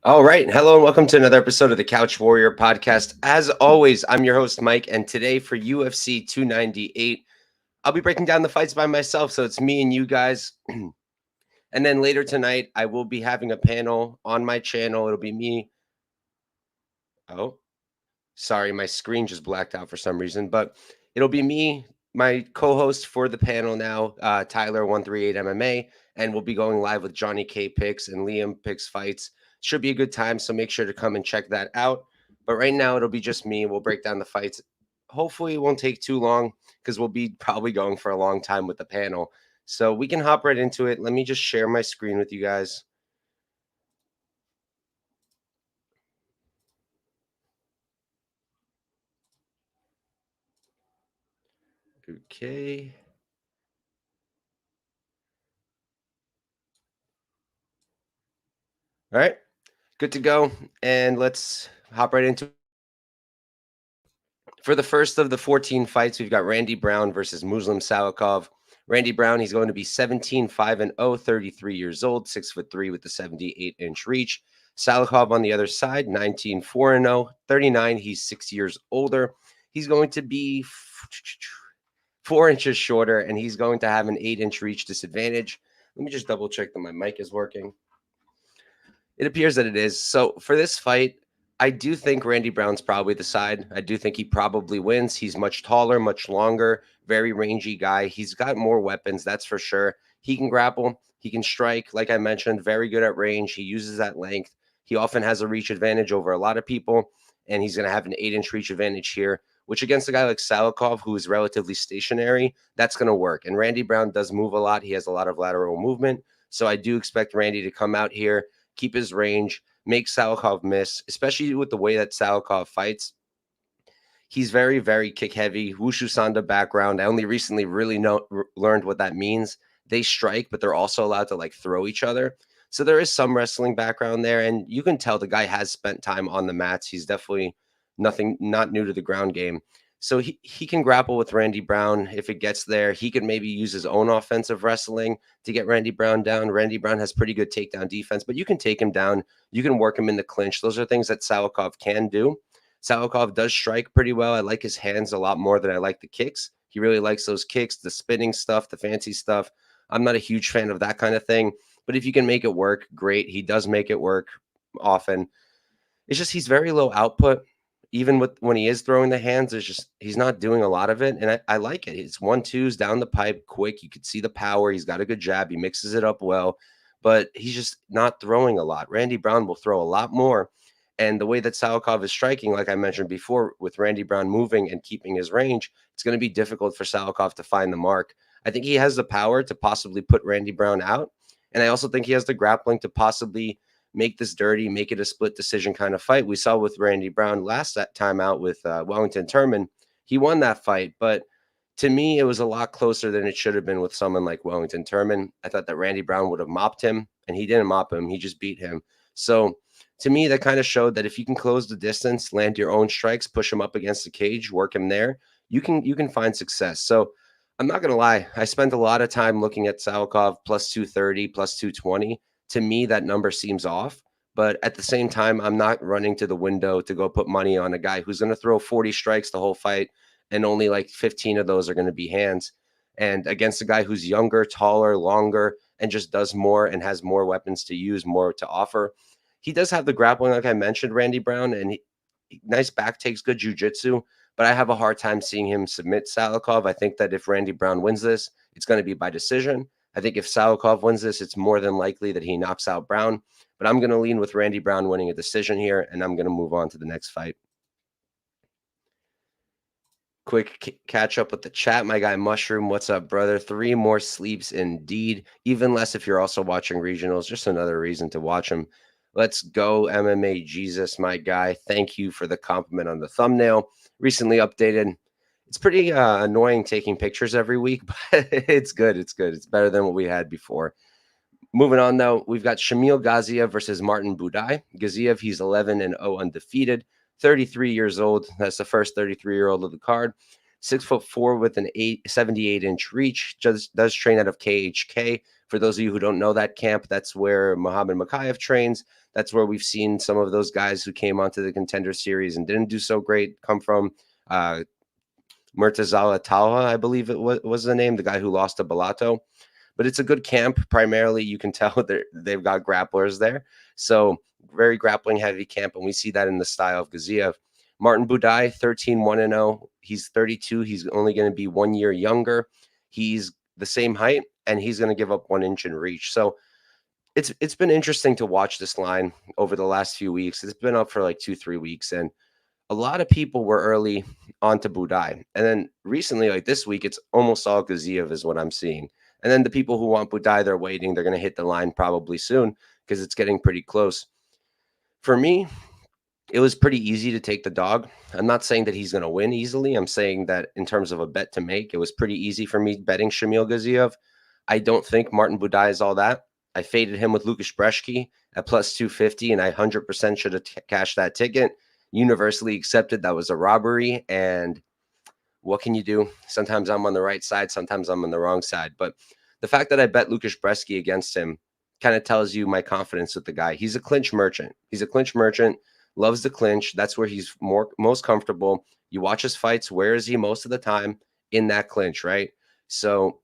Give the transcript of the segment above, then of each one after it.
All right. Hello and welcome to another episode of the Couch Warrior podcast. As always, I'm your host, Mike, and today for UFC 298, I'll be breaking down the fights by myself, so it's me and you guys. And then later tonight, I will be having a panel on my channel. It'll be me. Oh, sorry, my screen just blacked out for some reason, but it'll be me, my co-host for the panel now, Tyler 138 MMA, and we'll be going live with Johnny K picks and Liam picks fights. Should be a good time, so make sure to come and check that out. But right now, it'll be just me. We'll break down the fights. Hopefully, it won't take too long because we'll be probably going for a long time with the panel. So we can hop right into it. Let me just share my screen with you guys. Okay. All right. Good to go. And let's hop right into it. For the first of the 14 fights, we've got Randy Brown versus Muslim Salikhov. Randy Brown, he's going to be 17-5-0, 33 years old, 6'3" with the 78-inch reach. Salikhov on the other side, 19-4-0, 39. He's 6 years older. He's going to be 4 inches shorter, and he's going to have an 8-inch reach disadvantage. Let me just double check that my mic is working. It appears that it is. So for this fight, I do think Randy Brown's probably the side. I do think he probably wins. He's much taller, much longer, very rangy guy. He's got more weapons, that's for sure. He can grapple. He can strike. Like I mentioned, very good at range. He uses that length. He often has a reach advantage over a lot of people, and he's going to have an 8-inch reach advantage here, which against a guy like Salikhov, who is relatively stationary, that's going to work. And Randy Brown does move a lot. He has a lot of lateral movement. So I do expect Randy to come out here, keep his range, make Salikhov miss, especially with the way that Salikhov fights. He's very, very kick heavy, Wushu Sanda background. I only recently really learned what that means. They strike, but they're also allowed to like throw each other. So there is some wrestling background there, and you can tell the guy has spent time on the mats. He's definitely not new to the ground game. So he can grapple with Randy Brown if it gets there. He could maybe use his own offensive wrestling to get Randy Brown down. Randy Brown has pretty good takedown defense, but you can take him down. You can work him in the clinch. Those are things that Salikhov can do. Salikhov does strike pretty well. I like his hands a lot more than I like the kicks. He really likes those kicks, the spinning stuff, the fancy stuff. I'm not a huge fan of that kind of thing, but if you can make it work, great. He does make it work often. It's just he's very low output. Even when he is throwing the hands, he's not doing a lot of it. And I like it. It's 1-2s down the pipe quick. You could see the power. He's got a good jab. He mixes it up well, but he's just not throwing a lot. Randy Brown will throw a lot more. And the way that Salikhov is striking, like I mentioned before, with Randy Brown moving and keeping his range, it's going to be difficult for Salikhov to find the mark. I think he has the power to possibly put Randy Brown out. And I also think he has the grappling to possibly make this dirty, make it a split decision kind of fight. We saw with Randy Brown last time out with Wellington Turman. He won that fight, but to me, it was a lot closer than it should have been with someone like Wellington Turman. I thought that Randy Brown would have mopped him, and he didn't mop him. He just beat him. So to me, that kind of showed that if you can close the distance, land your own strikes, push him up against the cage, work him there, you can find success. So I'm not going to lie. I spent a lot of time looking at Salikhov plus 230, plus 220. To me, that number seems off. But at the same time, I'm not running to the window to go put money on a guy who's going to throw 40 strikes the whole fight, and only like 15 of those are going to be hands. And against a guy who's younger, taller, longer, and just does more and has more weapons to use, more to offer. He does have the grappling, like I mentioned, Randy Brown, and nice back takes, good jiu-jitsu. But I have a hard time seeing him submit Salikhov. I think that if Randy Brown wins this, it's going to be by decision. I think if Salikhov wins this, it's more than likely that he knocks out Brown. But I'm going to lean with Randy Brown winning a decision here, and I'm going to move on to the next fight. Quick catch up with the chat. My guy Mushroom, what's up, brother? 3 more sleeps indeed. Even less if you're also watching regionals. Just another reason to watch them. Let's go, MMA Jesus, my guy. Thank you for the compliment on the thumbnail. Recently updated. It's pretty annoying taking pictures every week, but it's good. It's good. It's better than what we had before. Moving on, though, we've got Shamil Gaziev versus Martin Buday. Gaziev, he's 11-0 undefeated, 33 years old. That's the first 33-year-old of the card. 6'4" with an 78-inch reach. Just does train out of KHK. For those of you who don't know that camp, that's where Muhammad Makayev trains. That's where we've seen some of those guys who came onto the Contender Series and didn't do so great come from. Murtazala Talha, I believe it was the name, the guy who lost to Balato. But it's a good camp. Primarily, you can tell they've got grapplers there. So very grappling heavy camp, and we see that in the style of Gaziev. Martin Buday, 13-1-0. He's 32. He's only going to be 1 year younger. He's the same height, and he's going to give up 1 inch in reach. So it's been interesting to watch this line over the last few weeks. It's been up for like 2-3 weeks, and a lot of people were early onto Buday. And then recently, like this week, it's almost all Gaziev is what I'm seeing. And then the people who want Buday, they're waiting. They're going to hit the line probably soon because it's getting pretty close. For me, it was pretty easy to take the dog. I'm not saying that he's going to win easily. I'm saying that in terms of a bet to make, it was pretty easy for me betting Shamil Gaziev. I don't think Martin Buday is all that. I faded him with Lukas Brzeski at plus 250, and I 100% should have cashed that ticket. Universally accepted that was a robbery, and what can you do? Sometimes I'm on the right side, sometimes I'm on the wrong side. But the fact that I bet Lukas Brzeski against him kind of tells you my confidence with the guy. He's a clinch merchant. He's a clinch merchant, loves the clinch. That's where he's most comfortable. You watch his fights, where is he most of the time? In that clinch, right? So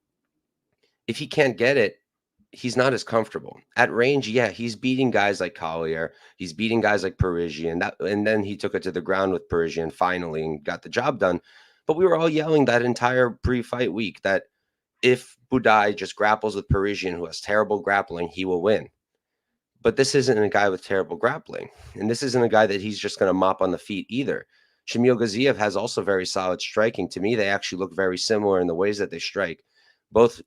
if he can't get it, he's not as comfortable. At range, yeah, he's beating guys like Kelleher. He's beating guys like Parisian. And then he took it to the ground with Parisian finally and got the job done. But we were all yelling that entire pre-fight week that if Buday just grapples with Parisian, who has terrible grappling, he will win. But this isn't a guy with terrible grappling. And this isn't a guy that he's just going to mop on the feet either. Shamil Gaziev has also very solid striking. To me, they actually look very similar in the ways that they strike. Both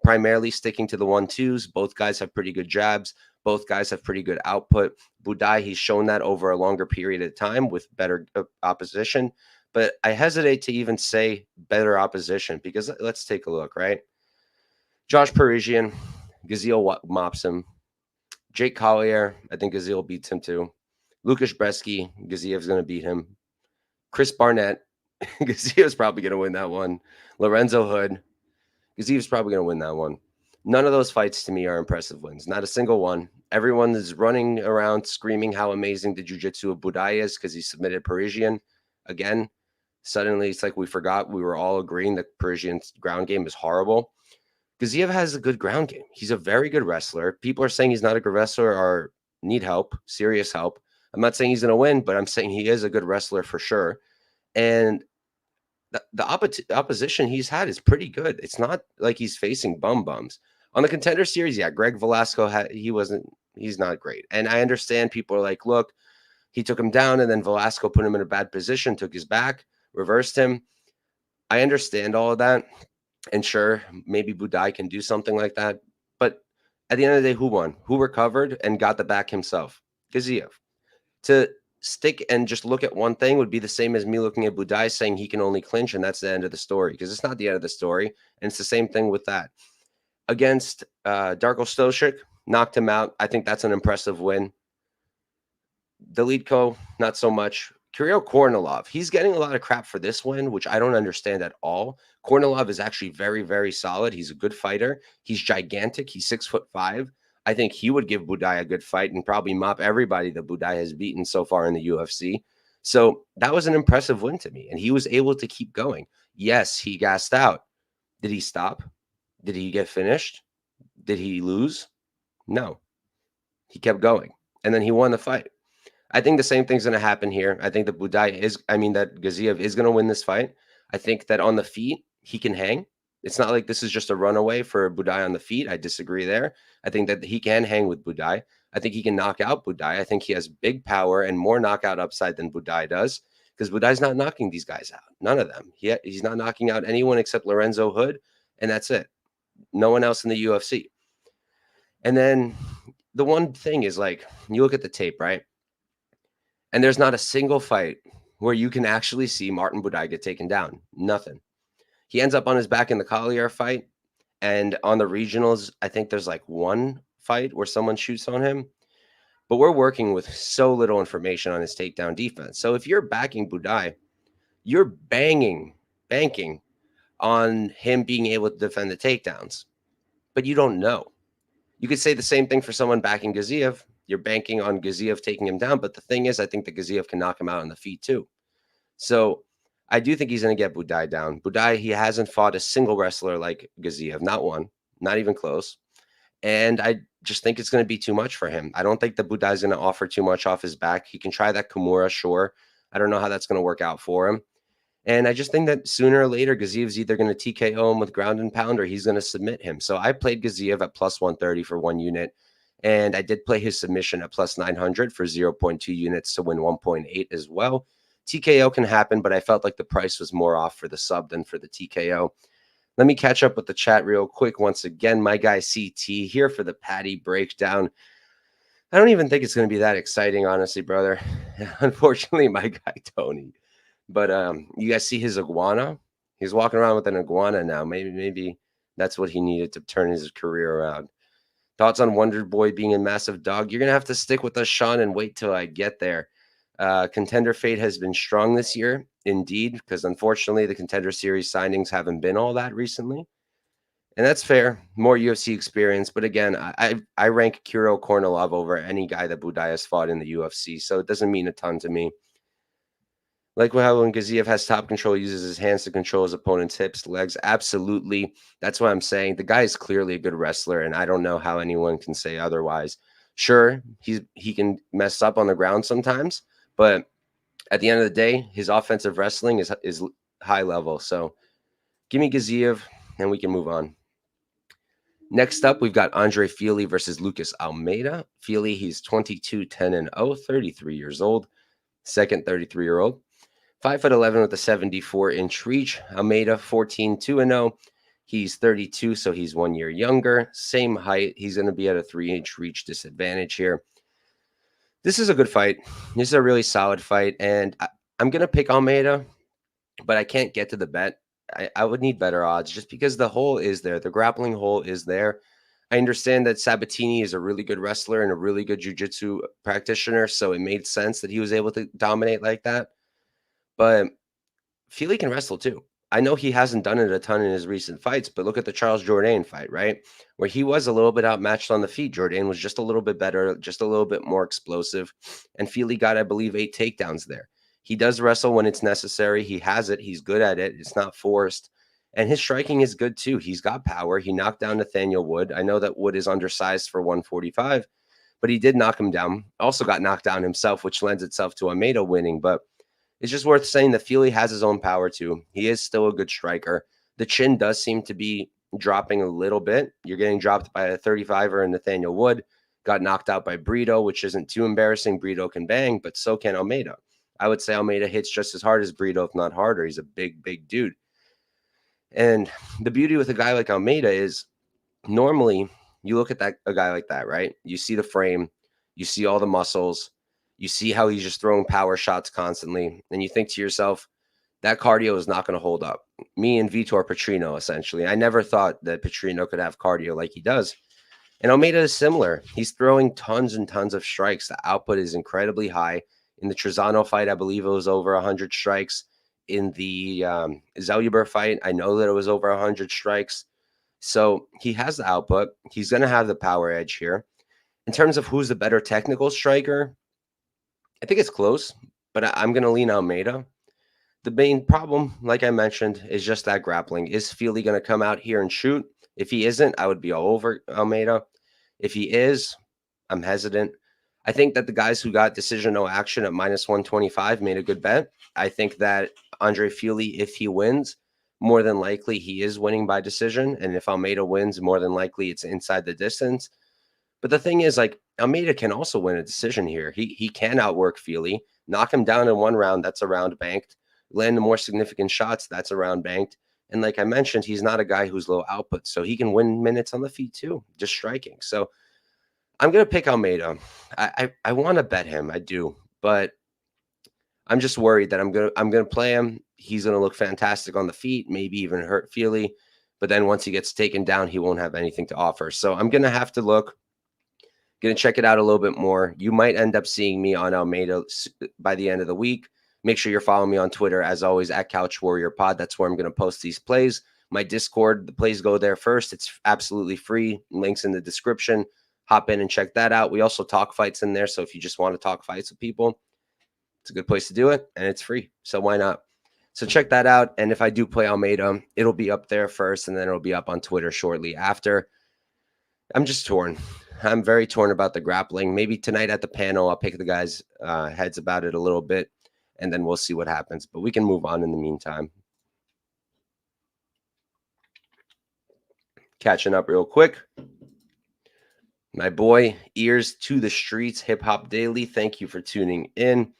primarily sticking to the 1-2s. Both guys have pretty good jabs. Both guys have pretty good output. Buday, he's shown that over a longer period of time with better opposition. But I hesitate to even say better opposition because let's take a look, right? Josh Parisian, Gaziev mops him. Jake Collier, I think Gaziev beats him too. Lukas Brzeski, Gaziev's going to beat him. Chris Barnett, Gaziev's probably going to win that one. Lorenzo Hood, Gaziev's probably going to win that one. None of those fights to me are impressive wins. Not a single one. Everyone is running around screaming how amazing the jiu-jitsu of Buday is because he submitted Parisian. Again, suddenly it's like we forgot. We were all agreeing that Parisian's ground game is horrible. Gaziev has a good ground game. He's a very good wrestler. People are saying he's not a good wrestler or need help, serious help. I'm not saying he's going to win, but I'm saying he is a good wrestler for sure. And the opposition he's had is pretty good. It's not like he's facing bums. On the Contender Series, yeah, Greg Velasco, he's not great. And I understand people are like, look, he took him down and then Velasco put him in a bad position, took his back, reversed him. I understand all of that. And sure, maybe Buday can do something like that. But at the end of the day, who won? Who recovered and got the back himself? Gaziev. To stick and just look at one thing would be the same as me looking at Buday saying he can only clinch and that's the end of the story, because it's not the end of the story. And it's the same thing with that. Against Darko Stosic, knocked him out. I think that's an impressive win. Delitko, not so much. Kirill Kornilov, he's getting a lot of crap for this win, which I don't understand at all. Kornilov is actually very, very solid. He's a good fighter. He's gigantic. He's 6'5". I think he would give Buday a good fight and probably mop everybody that Buday has beaten so far in the UFC. So that was an impressive win to me, and he was able to keep going. Yes, he gassed out. Did he stop? Did he get finished? Did he lose? No. He kept going, and then he won the fight. I think the same thing's going to happen here. I think that that Gaziev is going to win this fight. I think that on the feet, he can hang. It's not like this is just a runaway for Buday on the feet. I disagree there. I think that he can hang with Buday. I think he can knock out Buday. I think he has big power and more knockout upside than Buday does. because Buday's not knocking these guys out. None of them. He's not knocking out anyone except Lorenzo Hood, and that's it. No one else in the UFC. And then the one thing is, like, you look at the tape, right? And there's not a single fight where you can actually see Martin Buday get taken down. Nothing. He ends up on his back in the Kelleher fight. And on the regionals, I think there's like one fight where someone shoots on him. But we're working with so little information on his takedown defense. So if you're backing Buday, you're banking on him being able to defend the takedowns. But you don't know. You could say the same thing for someone backing Gaziev. You're banking on Gaziev taking him down. But the thing is, I think that Gaziev can knock him out on the feet too. So I do think he's going to get Buday down. Buday, he hasn't fought a single wrestler like Gaziev. Not one. Not even close. And I just think it's going to be too much for him. I don't think that Buday is going to offer too much off his back. He can try that Kimura, sure. I don't know how that's going to work out for him. And I just think that sooner or later, Gaziev's either going to TKO him with ground and pound or he's going to submit him. So I played Gaziev at plus 130 for 1 unit. And I did play his submission at plus 900 for 0.2 units to win 1.8 as well. TKO can happen, but I felt like the price was more off for the sub than for the TKO. Let me catch up with the chat real quick. Once again, my guy CT here for the Paddy breakdown. I don't even think it's going to be that exciting, honestly, brother. Unfortunately, my guy Tony. But you guys see his iguana? He's walking around with an iguana now. Maybe that's what he needed to turn his career around. Thoughts on Wonder Boy being a massive dog? You're going to have to stick with us, Sean, and wait till I get there. Contender fate has been strong this year, indeed, because unfortunately the Contender Series signings haven't been all that recently. And that's fair. More UFC experience. But again, I rank Kirill Kornilov over any guy that Buday has fought in the UFC, so it doesn't mean a ton to me. Like how when Gaziev has top control, uses his hands to control his opponent's hips, legs. Absolutely. That's what I'm saying. The guy is clearly a good wrestler, and I don't know how anyone can say otherwise. Sure, he can mess up on the ground sometimes, but at the end of the day, his offensive wrestling is high level. So give me Gaziev, and we can move on. Next up, we've got Andre Fili versus Lucas Almeida. Fili, he's 22, 10-0, 33 years old. Second 33-year-old. 5'11" with a 74-inch reach. Almeida, 14, 2-0. He's 32, so he's 1 year younger. Same height. He's going to be at a 3-inch reach disadvantage here. This is a good fight. This is a really solid fight, and I'm going to pick Almeida, but I can't get to the bet. I would need better odds just because the hole is there. The grappling hole is there. I understand that Sabatini is a really good wrestler and a really good jiu-jitsu practitioner, so it made sense that he was able to dominate like that. But Fili can wrestle too. I know he hasn't done it a ton in his recent fights, but look at the Charles Jourdain fight, right? Where he was a little bit outmatched on the feet. Jourdain was just a little bit better, just a little bit more explosive. And Fili got, I believe, 8 takedowns there. He does wrestle when it's necessary. He has it. He's good at it. It's not forced. And his striking is good too. He's got power. He knocked down Nathaniel Wood. I know that Wood is undersized for 145, but he did knock him down. Also got knocked down himself, which lends itself to Almeida winning. But it's just worth saying that Fili has his own power too. He is still a good striker. The chin does seem to be dropping a little bit. You're getting dropped by a 35er in Nathaniel Wood. Got knocked out by Brito, which isn't too embarrassing. Brito can bang, but so can Almeida. I would say Almeida hits just as hard as Brito, if not harder. He's a big, big dude. And the beauty with a guy like Almeida is normally you look at a guy like that, right? You see the frame, you see all the muscles, you see how he's just throwing power shots constantly, and you think to yourself, that cardio is not going to hold up. Me and Vitor Petrino, essentially. I never thought that Petrino could have cardio like he does. And Almeida is similar. He's throwing tons and tons of strikes. The output is incredibly high. In the Trezano fight, I believe it was over 100 strikes. In the Zelluber fight, I know that it was over 100 strikes. So he has the output. He's going to have the power edge here. In terms of who's the better technical striker, I think it's close, but I'm going to lean Almeida. The main problem, like I mentioned, is just that grappling. Is Fili going to come out here and shoot? If he isn't, I would be all over Almeida. If he is, I'm hesitant. I think that the guys who got decision no action at minus 125 made a good bet. I think that Andre Fili, if he wins, more than likely he is winning by decision. And if Almeida wins, more than likely it's inside the distance. But the thing is, like, Almeida can also win a decision here. He can outwork Fili. Knock him down in one round, that's a round banked. Land the more significant shots, that's a round banked. And like I mentioned, he's not a guy who's low output, so he can win minutes on the feet too, just striking. So I'm going to pick Almeida. I want to bet him, I do, but I'm just worried that I'm gonna play him. He's gonna look fantastic on the feet, maybe even hurt Fili, but then once he gets taken down, he won't have anything to offer. So I'm gonna have to gonna check it out a little bit more. You might end up seeing me on Almeida by the end of the week. Make sure you're following me on Twitter, as always, at Couch Warrior Pod. That's where I'm gonna post these plays. My Discord, the plays go there first. It's absolutely free. Links in the description. Hop in and check that out. We also talk fights in there, so if you just want to talk fights with people, it's a good place to do it, and it's free, so why not? So check that out, and if I do play Almeida, it'll be up there first, and then it'll be up on Twitter shortly after. I'm just torn. I'm very torn about the grappling. Maybe tonight at the panel, I'll pick the guys' heads about it a little bit, and then we'll see what happens. But we can move on in the meantime. Catching up real quick. My boy, Ears to the Streets, Hip Hop Daily, thank you for tuning in.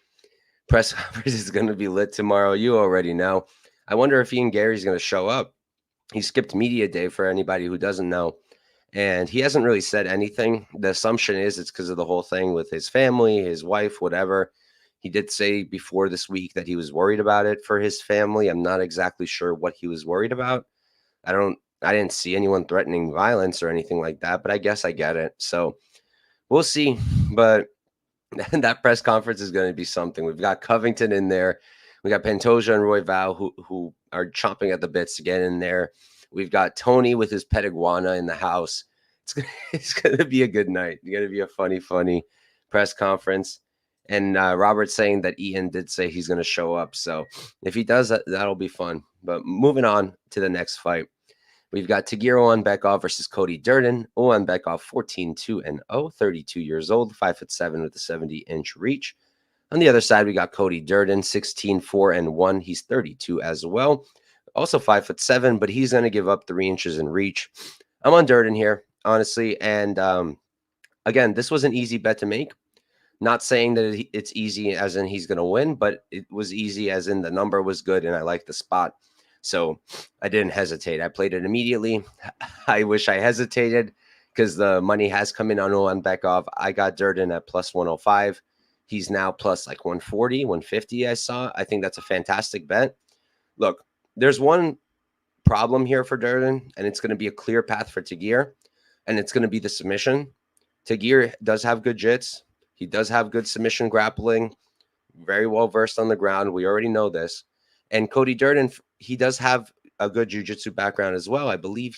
Press conference is going to be lit tomorrow. You already know. I wonder if Garry's going to show up. He skipped media day for anybody who doesn't know. And he hasn't really said anything. The assumption is it's because of the whole thing with his family, his wife, whatever. He did say before this week that he was worried about it for his family. I'm not exactly sure what he was worried about. I didn't see anyone threatening violence or anything like that, but I guess I get it. So we'll see. But that press conference is going to be something. We've got Covington in there. We got Pantoja and Royval who are chomping at the bits to get in there. We've got Tony with his pet iguana in the house. It's going to be a good night. It's going to be a funny press conference. And Robert's saying that Ian did say he's going to show up. So if he does, that'll be fun. But moving on to the next fight. We've got Tagir Ulanbekov versus Cody Durden. Ulanbekov 14-2-0, 32 years old, 5'7" with a 70-inch reach. On the other side, we got Cody Durden, 16-4-1. He's 32 as well. Also 5'7", but he's going to give up 3 inches in reach. I'm on Durden here, honestly. And again, this was an easy bet to make. Not saying that it's easy as in he's going to win, but it was easy as in the number was good and I like the spot. So I didn't hesitate. I played it immediately. I wish I hesitated because the money has come in on Ulanbekov. I got Durden at plus 105. He's now plus like 140, 150 I saw. I think that's a fantastic bet. Look, there's one problem here for Durden, and it's going to be a clear path for Tagir, and it's going to be the submission. Tagir does have good jits. He does have good submission grappling, very well versed on the ground. We already know this. And Cody Durden, he does have a good jiu-jitsu background as well. I believe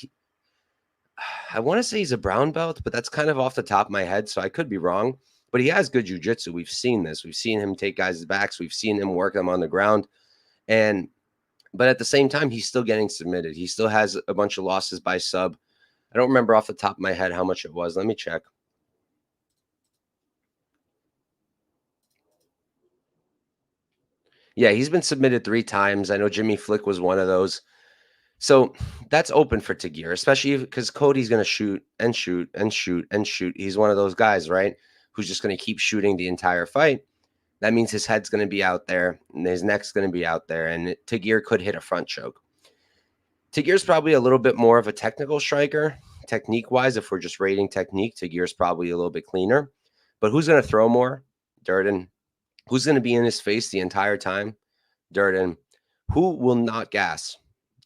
I want to say he's a brown belt, but that's kind of off the top of my head, so I could be wrong. But he has good jiu-jitsu. We've seen this. We've seen him take guys' backs. We've seen him work them on the ground. But at the same time, he's still getting submitted. He still has a bunch of losses by sub. I don't remember off the top of my head how much it was. Let me check. Yeah, he's been submitted 3 times. I know Jimmy Flick was one of those. So that's open for Tagir, especially because Cody's going to shoot and shoot and shoot and shoot. He's one of those guys, right, who's just going to keep shooting the entire fight. That means his head's going to be out there and his neck's going to be out there, and Tagir could hit a front choke. Tagir's probably a little bit more of a technical striker, technique-wise. If we're just rating technique, Tagir's probably a little bit cleaner. But who's going to throw more? Durden. Who's going to be in his face the entire time? Durden. Who will not gas?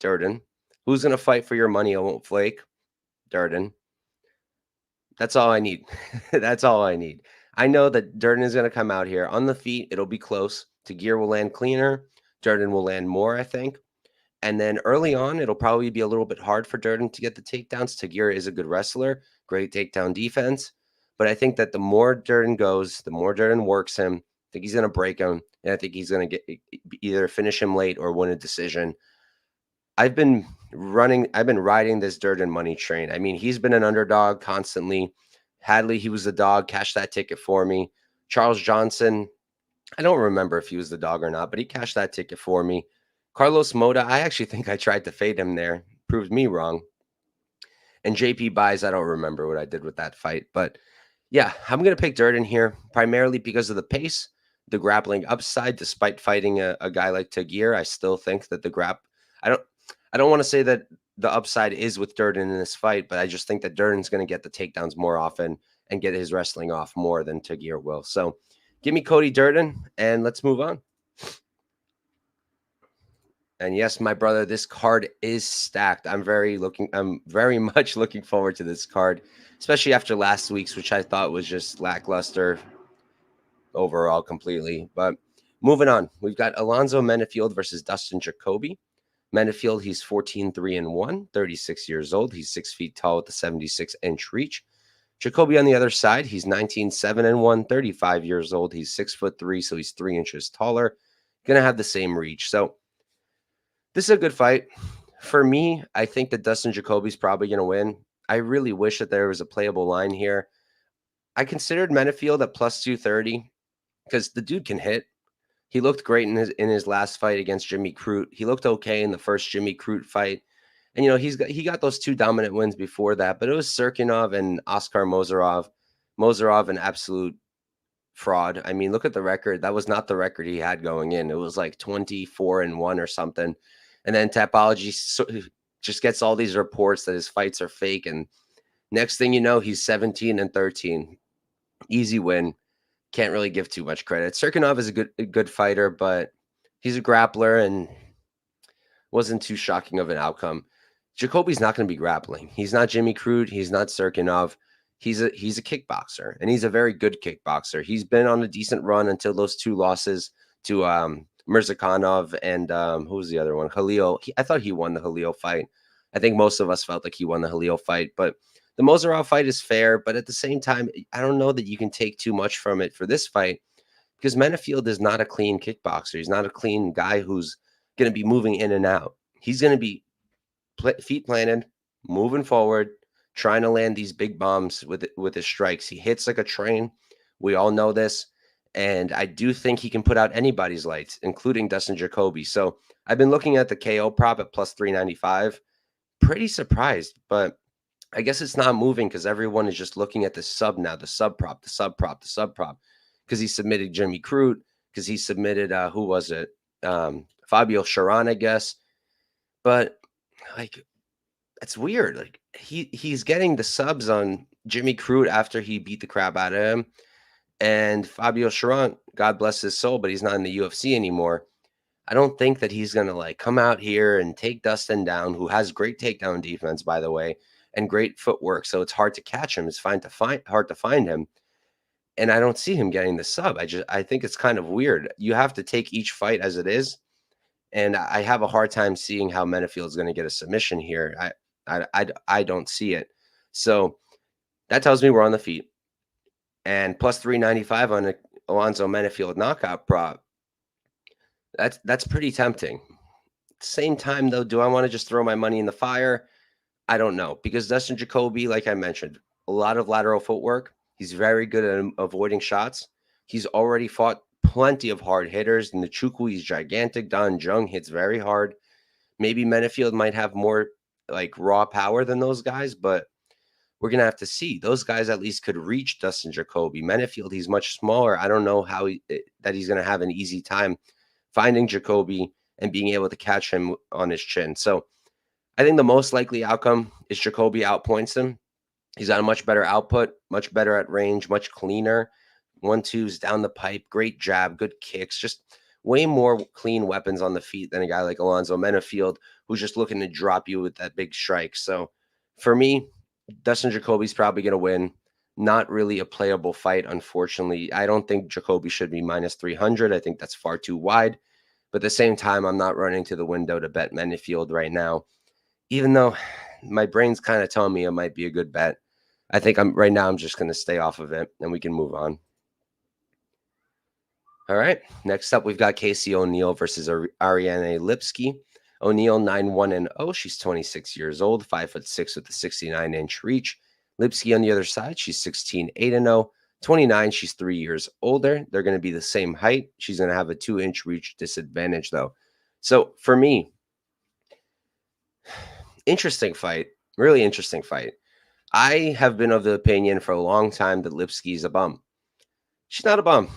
Durden. Who's going to fight for your money and won't flake? Durden. That's all I need. That's all I need. I know that Durden is going to come out here. On the feet, it'll be close. Tagir will land cleaner. Durden will land more, I think. And then early on, it'll probably be a little bit hard for Durden to get the takedowns. Tagir is a good wrestler, great takedown defense. But I think that the more Durden goes, the more Durden works him. I think he's going to break him. And I think he's going to get either finish him late or win a decision. I've been riding this Durden money train. I mean, he's been an underdog constantly. Hadley, he was the dog, cashed that ticket for me. Charles Johnson, I don't remember if he was the dog or not, but he cashed that ticket for me. Carlos Moda, I actually think I tried to fade him there. Proved me wrong. And JP Buys, I don't remember what I did with that fight. But yeah, I'm going to pick Durden here, primarily because of the pace, the grappling upside, despite fighting a guy like Tagir. I still think that I don't want to say that the upside is with Durden in this fight, but I just think that Durden's going to get the takedowns more often and get his wrestling off more than Tagir will. So give me Cody Durden and let's move on. And yes, my brother, this card is stacked. I'm very much looking forward to this card, especially after last week's, which I thought was just lackluster overall completely. But moving on, we've got Alonzo Menifield versus Dustin Jacoby. Menifield, he's 14-3-1, 36 years old. He's 6 feet tall with a 76-inch reach. Jacoby on the other side, he's 19-7-1, 35 years old. He's 6'3", so he's 3 inches taller. Gonna have the same reach. So this is a good fight. For me, I think that Dustin Jacoby's probably going to win. I really wish that there was a playable line here. I considered Menifield at plus 230 because the dude can hit. He looked great in his last fight against Jimmy Crute. He looked okay in the first Jimmy Crute fight. And, he got those 2 dominant wins before that, but it was Serkinov and Oskar Mozarov. Mozarov, an absolute fraud. I mean, look at the record. That was not the record he had going in. It was like 24-1 or something. And then Tapology just gets all these reports that his fights are fake. And next thing you know, he's 17-13. Easy win. Can't really give too much credit. Serkinov is a good fighter, but he's a grappler and wasn't too shocking of an outcome. Jacoby's not going to be grappling. He's not Jimmy Crute. He's not Serkinov. He's a kickboxer, and he's a very good kickboxer. He's been on a decent run until those 2 losses to Mirzakhanov and who was the other one? Khalil. I thought he won the Khalil fight. I think most of us felt like he won the Khalil fight, but the Mozarov fight is fair. But at the same time, I don't know that you can take too much from it for this fight because Menifield is not a clean kickboxer. He's not a clean guy who's going to be moving in and out. He's going to be feet planted, moving forward, trying to land these big bombs with his strikes. He hits like a train. We all know this. And I do think he can put out anybody's lights, including Dustin Jacoby. So I've been looking at the KO prop at plus 395. Pretty surprised, but I guess it's not moving because everyone is just looking at the sub now, the sub prop. Because he submitted Jimmy Crute, because he submitted, who was it? Fabio Sharon, I guess. But, like, it's weird. Like, he's getting the subs on Jimmy Crute after he beat the crap out of him. And Fabio Sharon, God bless his soul, but he's not in the UFC anymore. I don't think that he's going to come out here and take Dustin down, who has great takedown defense, by the way, and great footwork. So it's hard to catch him. It's hard to find him. And I don't see him getting the sub. I think it's kind of weird. You have to take each fight as it is. And I have a hard time seeing how Menifield is going to get a submission here. I don't see it. So that tells me we're on the feet. And plus 395 on a Alonzo Menifield knockout prop. That's pretty tempting. Same time, though, do I want to just throw my money in the fire? I don't know. Because Dustin Jacoby, like I mentioned, a lot of lateral footwork. He's very good at avoiding shots. He's already fought plenty of hard hitters. Nchukwu, he's gigantic. Don Jung hits very hard. Maybe Menifield might have more raw power than those guys, but we're going to have to see. Those guys at least could reach Dustin Jacoby. Menifield, he's much smaller. I don't know how that he's going to have an easy time finding Jacoby and being able to catch him on his chin. So I think the most likely outcome is Jacoby outpoints him. He's got a much better output, much better at range, much cleaner. 1-2s down the pipe, great jab, good kicks, just way more clean weapons on the feet than a guy like Alonzo Menifield, who's just looking to drop you with that big strike. So for me, Dustin Jacoby's probably going to win. Not really a playable fight, unfortunately. I don't think Jacoby should be minus 300. I think that's far too wide. But at the same time, I'm not running to the window to bet Menifield right now, even though my brain's kind of telling me it might be a good bet. I think right now I'm just going to stay off of it, and we can move on. All right. Next up, we've got Casey O'Neill versus Ariane Lipski. O'Neill 9-1-0. She's 26 years old, 5'6" with a 69-inch reach. Lipski on the other side, she's 16-8-0. 29, she's 3 years older. They're going to be the same height. She's going to have a 2-inch reach disadvantage, though. So for me, interesting fight. Really interesting fight. I have been of the opinion for a long time that Lipski is a bum. She's not a bum.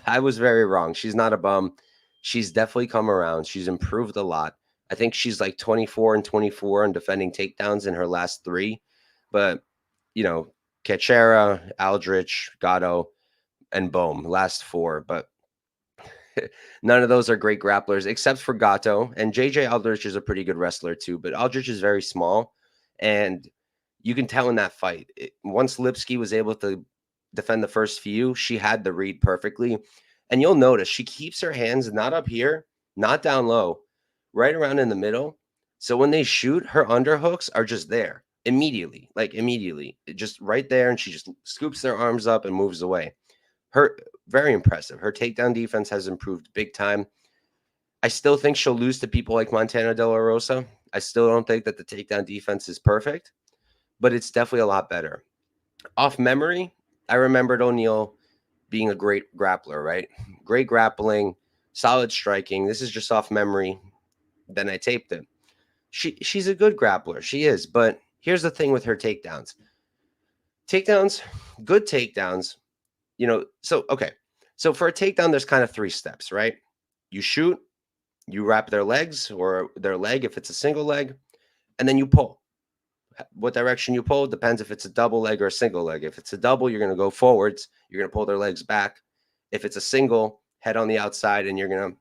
I was very wrong. She's not a bum. She's definitely come around. She's improved a lot. I think she's like 24 and 24 on defending takedowns in her last 3. But, you know, Kachera, Aldrich, Gatto, and Bohm, last 4. But none of those are great grapplers except for Gatto. And JJ Aldrich is a pretty good wrestler too. But Aldrich is very small. And you can tell in that fight, once Lipski was able to defend the first few, she had the read perfectly. And you'll notice she keeps her hands not up here, not down low, right around in the middle. So when they shoot, her underhooks are just there immediately, just right there. And she just scoops their arms up and moves away. Very impressive. Her takedown defense has improved big time. I still think she'll lose to people like Montana De La Rosa. I still don't think that the takedown defense is perfect, but it's definitely a lot better. Off memory, I remembered O'Neal being a great grappler, right? Great grappling, solid striking. This is just off memory. Then I taped it. She's a good grappler. She is. But here's the thing with her takedowns. Good takedowns, okay. So for a takedown, there's kind of 3 steps, right? You shoot, you wrap their legs or their leg if it's a single leg, and then you pull. What direction you pull depends if it's a double leg or a single leg. If it's a double, you're going to go forwards. You're going to pull their legs back. If it's a single, head on the outside and you're going to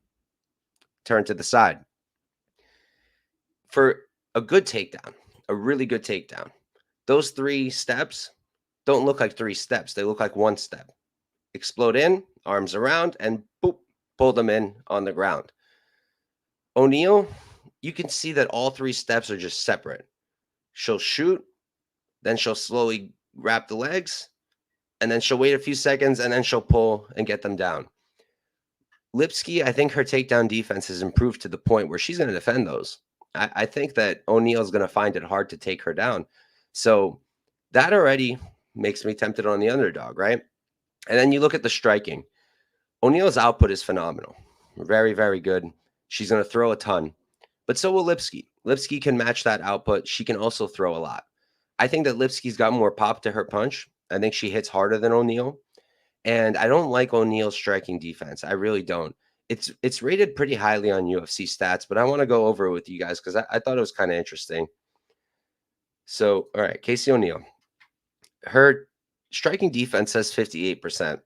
turn to the side. For a good takedown, a really good takedown, those 3 steps don't look like 3 steps. They look like 1 step. Explode in, arms around, and boop, pull them in on the ground. O'Neal, you can see that all 3 steps are just separate. She'll shoot, then she'll slowly wrap the legs, and then she'll wait a few seconds, and then she'll pull and get them down. Lipski, I think her takedown defense has improved to the point where she's going to defend those. I think that O'Neal's going to find it hard to take her down. So that already makes me tempted on the underdog, right? And then you look at the striking. O'Neal's output is phenomenal. Very, very good. She's going to throw a ton. But so will Lipski. Lipski can match that output. She can also throw a lot. I think that Lipski's got more pop to her punch. I think she hits harder than O'Neal. And I don't like O'Neal's striking defense. I really don't. It's rated pretty highly on UFC stats, but I want to go over it with you guys because I thought it was kind of interesting. So, all right, Casey O'Neal. Her striking defense says 58%.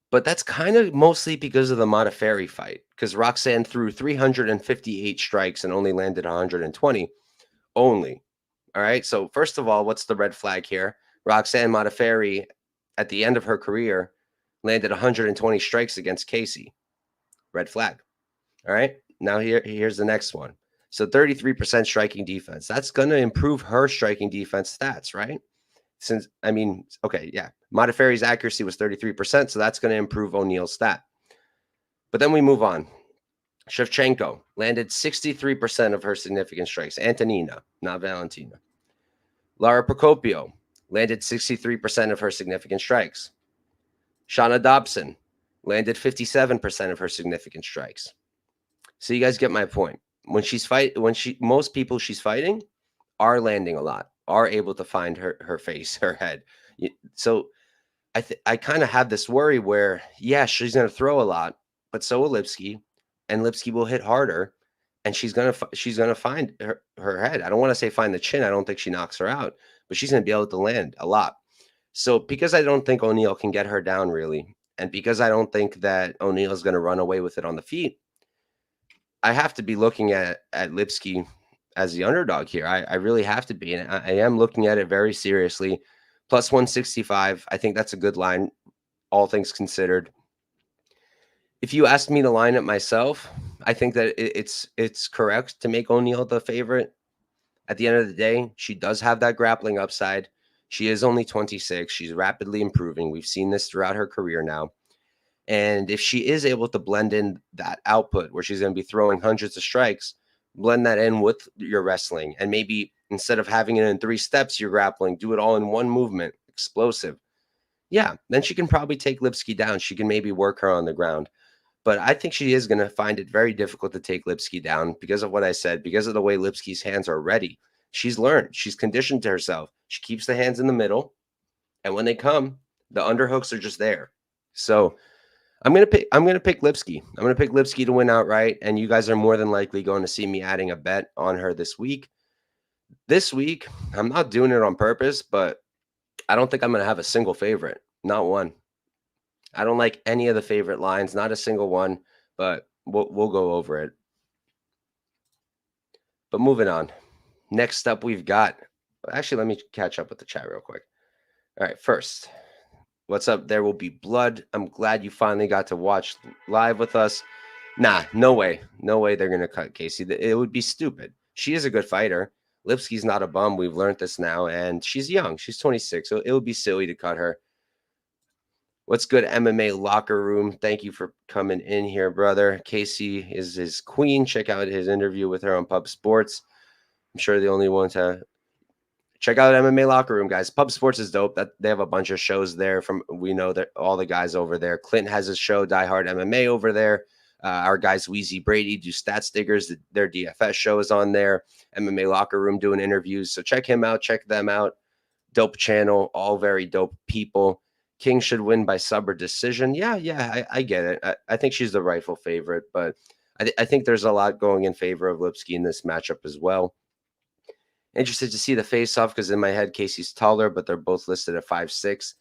But that's kind of mostly because of the Menifield fight, because Roxanne threw 358 strikes and only landed 120. Only. All right. So, first of all, what's the red flag here? Roxanne Menifield, at the end of her career, landed 120 strikes against Casey. Red flag. All right. Now, here's the next one. So, 33% striking defense. That's going to improve her striking defense stats, right? Monifieri's accuracy was 33%, so that's going to improve O'Neal's stat. But then we move on. Shevchenko landed 63% of her significant strikes. Antonina, not Valentina. Lara Procopio landed 63% of her significant strikes. Shauna Dobson landed 57% of her significant strikes. So you guys get my point. Most people she's fighting are landing a lot, are able to find her face, her head. So I kind of have this worry where, yeah, she's going to throw a lot, but so will Lipski, and Lipski will hit harder, and she's going to find her head. I don't want to say find the chin. I don't think she knocks her out, but she's going to be able to land a lot. So because I don't think O'Neal can get her down really, and because I don't think that O'Neal is going to run away with it on the feet, I have to be looking at Lipski as the underdog here. I really have to be, and I am looking at it very seriously. Plus 165, I think that's a good line, all things considered. If you ask me to line it myself, I think that it's correct to make O'Neal the favorite. At the end of the day, she does have that grappling upside. She is only 26. She's rapidly improving. We've seen this throughout her career now. And if she is able to blend in that output where she's going to be throwing hundreds of strikes, blend that in with your wrestling, and maybe instead of having it in 3 steps, you're grappling, do it all in 1 movement, explosive. Yeah, then she can probably take Lipski down. She can maybe work her on the ground. But I think she is going to find it very difficult to take Lipski down because of what I said, because of the way Lipski's hands are ready. She's learned. She's conditioned to herself. She keeps the hands in the middle. And when they come, the underhooks are just there. So I'm gonna pick Lipski. I'm gonna pick Lipski to win outright, and you guys are more than likely going to see me adding a bet on her this week. This week, I'm not doing it on purpose, but I don't think I'm gonna have a single favorite. Not one. I don't like any of the favorite lines, not a single one, but we'll go over it. But moving on. Next up, we've got. Actually, let me catch up with the chat real quick. All right, first, what's up? There will be blood. I'm glad you finally got to watch live with us. Nah, no way. No way they're going to cut Casey. It would be stupid. She is a good fighter. Lipski's not a bum. We've learned this now. And she's young. She's 26. So it would be silly to cut her. What's good, MMA locker room? Thank you for coming in here, brother. Casey is his queen. Check out his interview with her on Pub Sports. I'm sure the only one to check out MMA locker room, guys. Pub Sports is dope. That they have a bunch of shows there. We know that all the guys over there. Clint has his show, Die Hard MMA, over there. Our guys Wheezy Brady do Stats Diggers. Their DFS show is on there. MMA locker room doing interviews. So check him out. Check them out. Dope channel. All very dope people. King should win by sub or decision. Yeah, I get it. I think she's the rightful favorite, but I think there's a lot going in favor of Lipski in this matchup as well. Interested to see the face-off because in my head, Casey's taller, but they're both listed at 5'6".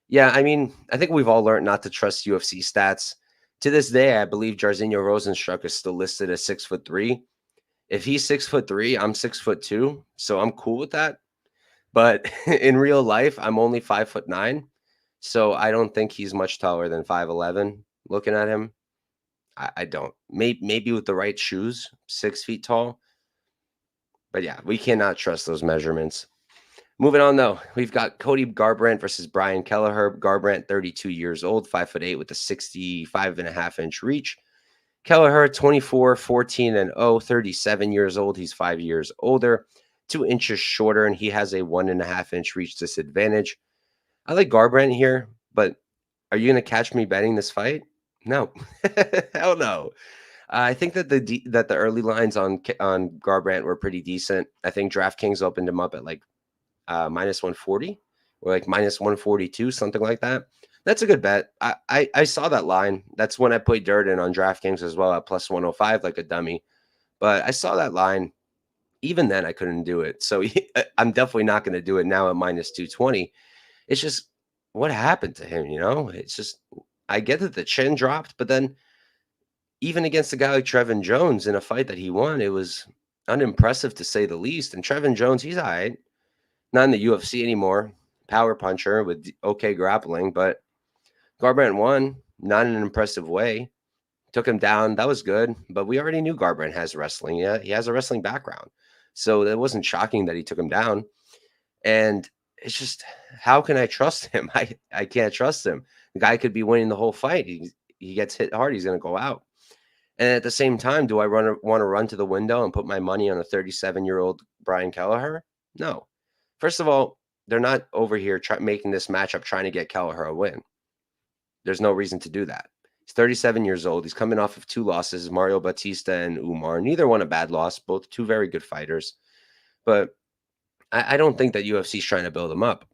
Yeah, I mean, I think we've all learned not to trust UFC stats. To this day, I believe Jairzinho Rosenstruck is still listed as 6'3". If he's 6'3", I'm 6'2", so I'm cool with that. But in real life, I'm only 5'9", so I don't think he's much taller than 5'11". Looking at him, I don't. Maybe with the right shoes, 6 feet tall. But yeah, we cannot trust those measurements. Moving on, though, we've got Cody Garbrandt versus Brian Kelleher. Garbrandt, 32 years old, 5'8", with a 65.5-inch reach. Kelleher, 24, 14-0, 37 years old. He's 5 years older, 2 inches shorter, and he has a 1.5-inch reach disadvantage. I like Garbrandt here, but are you going to catch me betting this fight? No. Hell no. I think that the early lines on Garbrandt were pretty decent. I think DraftKings opened him up at like minus 140 or like minus 142, something like that. That's a good bet. I saw that line. That's when I played Durden on DraftKings as well at plus 105, like a dummy. But I saw that line. Even then, I couldn't do it. So I'm definitely not going to do it now at minus 220. It's just what happened to him, It's just, I get that the chin dropped, but then even against a guy like Trevin Jones in a fight that he won, it was unimpressive to say the least. And Trevin Jones, he's all right. Not in the UFC anymore. Power puncher with okay grappling, but Garbrandt won, not in an impressive way. Took him down. That was good, but we already knew Garbrandt has wrestling. Yeah, he has a wrestling background. So it wasn't shocking that he took him down. And it's just, how can I trust him? I can't trust him. The guy could be winning the whole fight. He gets hit hard, he's going to go out. And at the same time, do I want to run to the window and put my money on a 37-year-old Brian Kelleher? No. First of all, they're not over here making this matchup trying to get Kelleher a win. There's no reason to do that. He's 37 years old. He's coming off of 2 losses, Mario Batista and Umar. Neither one a bad loss, both 2 very good fighters. But I don't think that UFC is trying to build him up.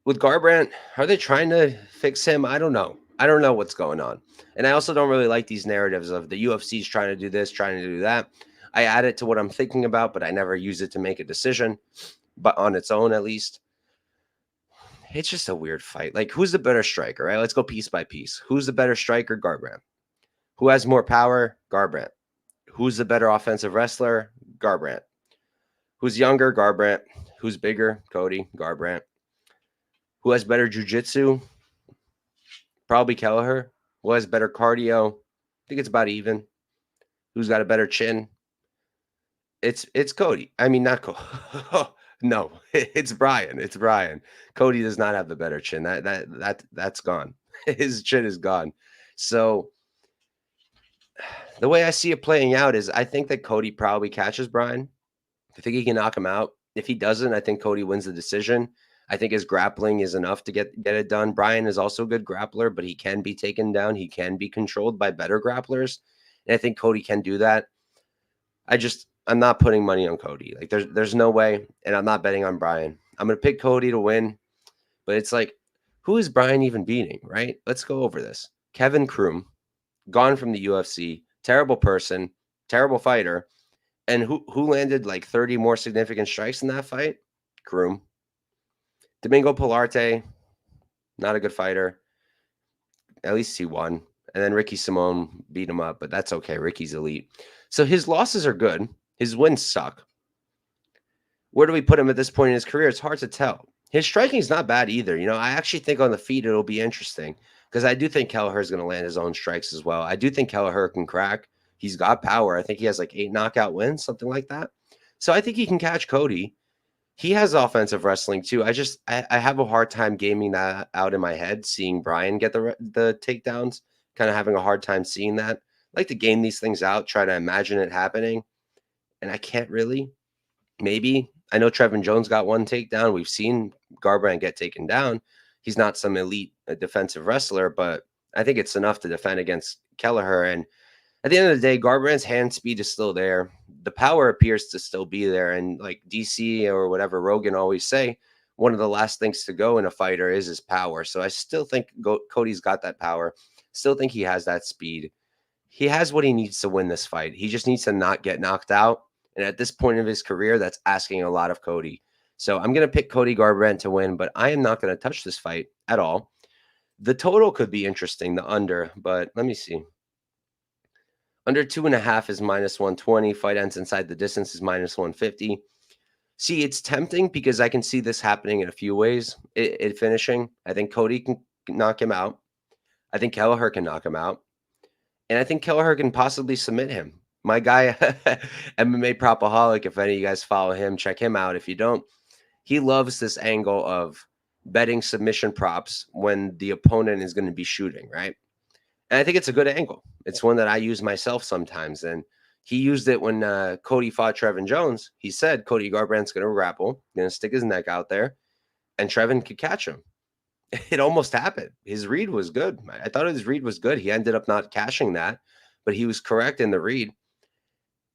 With Garbrandt, are they trying to fix him? I don't know. I don't know what's going on. And I also don't really like these narratives of the UFC is trying to do this, trying to do that. I add it to what I'm thinking about, but I never use it to make a decision, but on its own, at least. It's just a weird fight. Like, who's the better striker, right? Let's go piece by piece. Who's the better striker? Garbrandt. Who has more power? Garbrandt. Who's the better offensive wrestler? Garbrandt. Who's younger? Garbrandt. Who's bigger? Cody. Garbrandt. Who has better jiu-jitsu? Probably Kelleher. Who has better cardio? I think it's about even. Who's got a better chin? It's Cody. I mean, not Cody. No, it's Brian. It's Brian. Cody does not have the better chin. That's gone. His chin is gone. So the way I see it playing out is I think that Cody probably catches Brian. I think he can knock him out. If he doesn't, I think Cody wins the decision. I think his grappling is enough to get it done. Brian is also a good grappler, but he can be taken down. He can be controlled by better grapplers. And I think Cody can do that. I'm not putting money on Cody. Like there's no way, and I'm not betting on Brian. I'm going to pick Cody to win, but it's like, who is Brian even beating, right? Let's go over this. Kevin Kroom, gone from the UFC, terrible person, terrible fighter. And who landed like 30 more significant strikes in that fight? Kroom. Domingo Pilarte, not a good fighter. At least he won. And then Ricky Simone beat him up, but that's okay. Ricky's elite. So his losses are good. His wins suck. Where do we put him at this point in his career? It's hard to tell. His striking is not bad either. I actually think on the feet it'll be interesting because I do think Kelleher is going to land his own strikes as well. I do think Kelleher can crack. He's got power. I think he has like 8 knockout wins, something like that. So I think he can catch Cody. He has offensive wrestling too. I have a hard time gaming that out in my head, seeing Brian get the takedowns, kind of having a hard time seeing that. I like to game these things out, try to imagine it happening, and I can't really. Maybe. I know Trevin Jones got one takedown. We've seen Garbrandt get taken down. He's not some elite defensive wrestler, but I think it's enough to defend against Kelleher. And at the end of the day, Garbrandt's hand speed is still there. The power appears to still be there. And like DC or whatever Rogan always say, one of the last things to go in a fighter is his power. So I still think Cody's got that power. Still think he has that speed. He has what he needs to win this fight. He just needs to not get knocked out. And at this point of his career, that's asking a lot of Cody. So I'm going to pick Cody Garbrandt to win, but I am not going to touch this fight at all. The total could be interesting, the under, but let me see. Under 2.5 is -120. Fight ends inside the distance is -150. See, it's tempting because I can see this happening in a few ways. It finishing. I think Cody can knock him out. I think Kelleher can knock him out. And I think Kelleher can possibly submit him. My guy, MMA Propaholic, if any of you guys follow him, check him out. If you don't, he loves this angle of betting submission props when the opponent is going to be shooting, right? And I think it's a good angle. It's one that I use myself sometimes. And he used it when Cody fought Trevin Jones. He said Cody Garbrandt's going to grapple, going to stick his neck out there, and Trevin could catch him. It almost happened. His read was good. I thought his read was good. He ended up not cashing that, but he was correct in the read.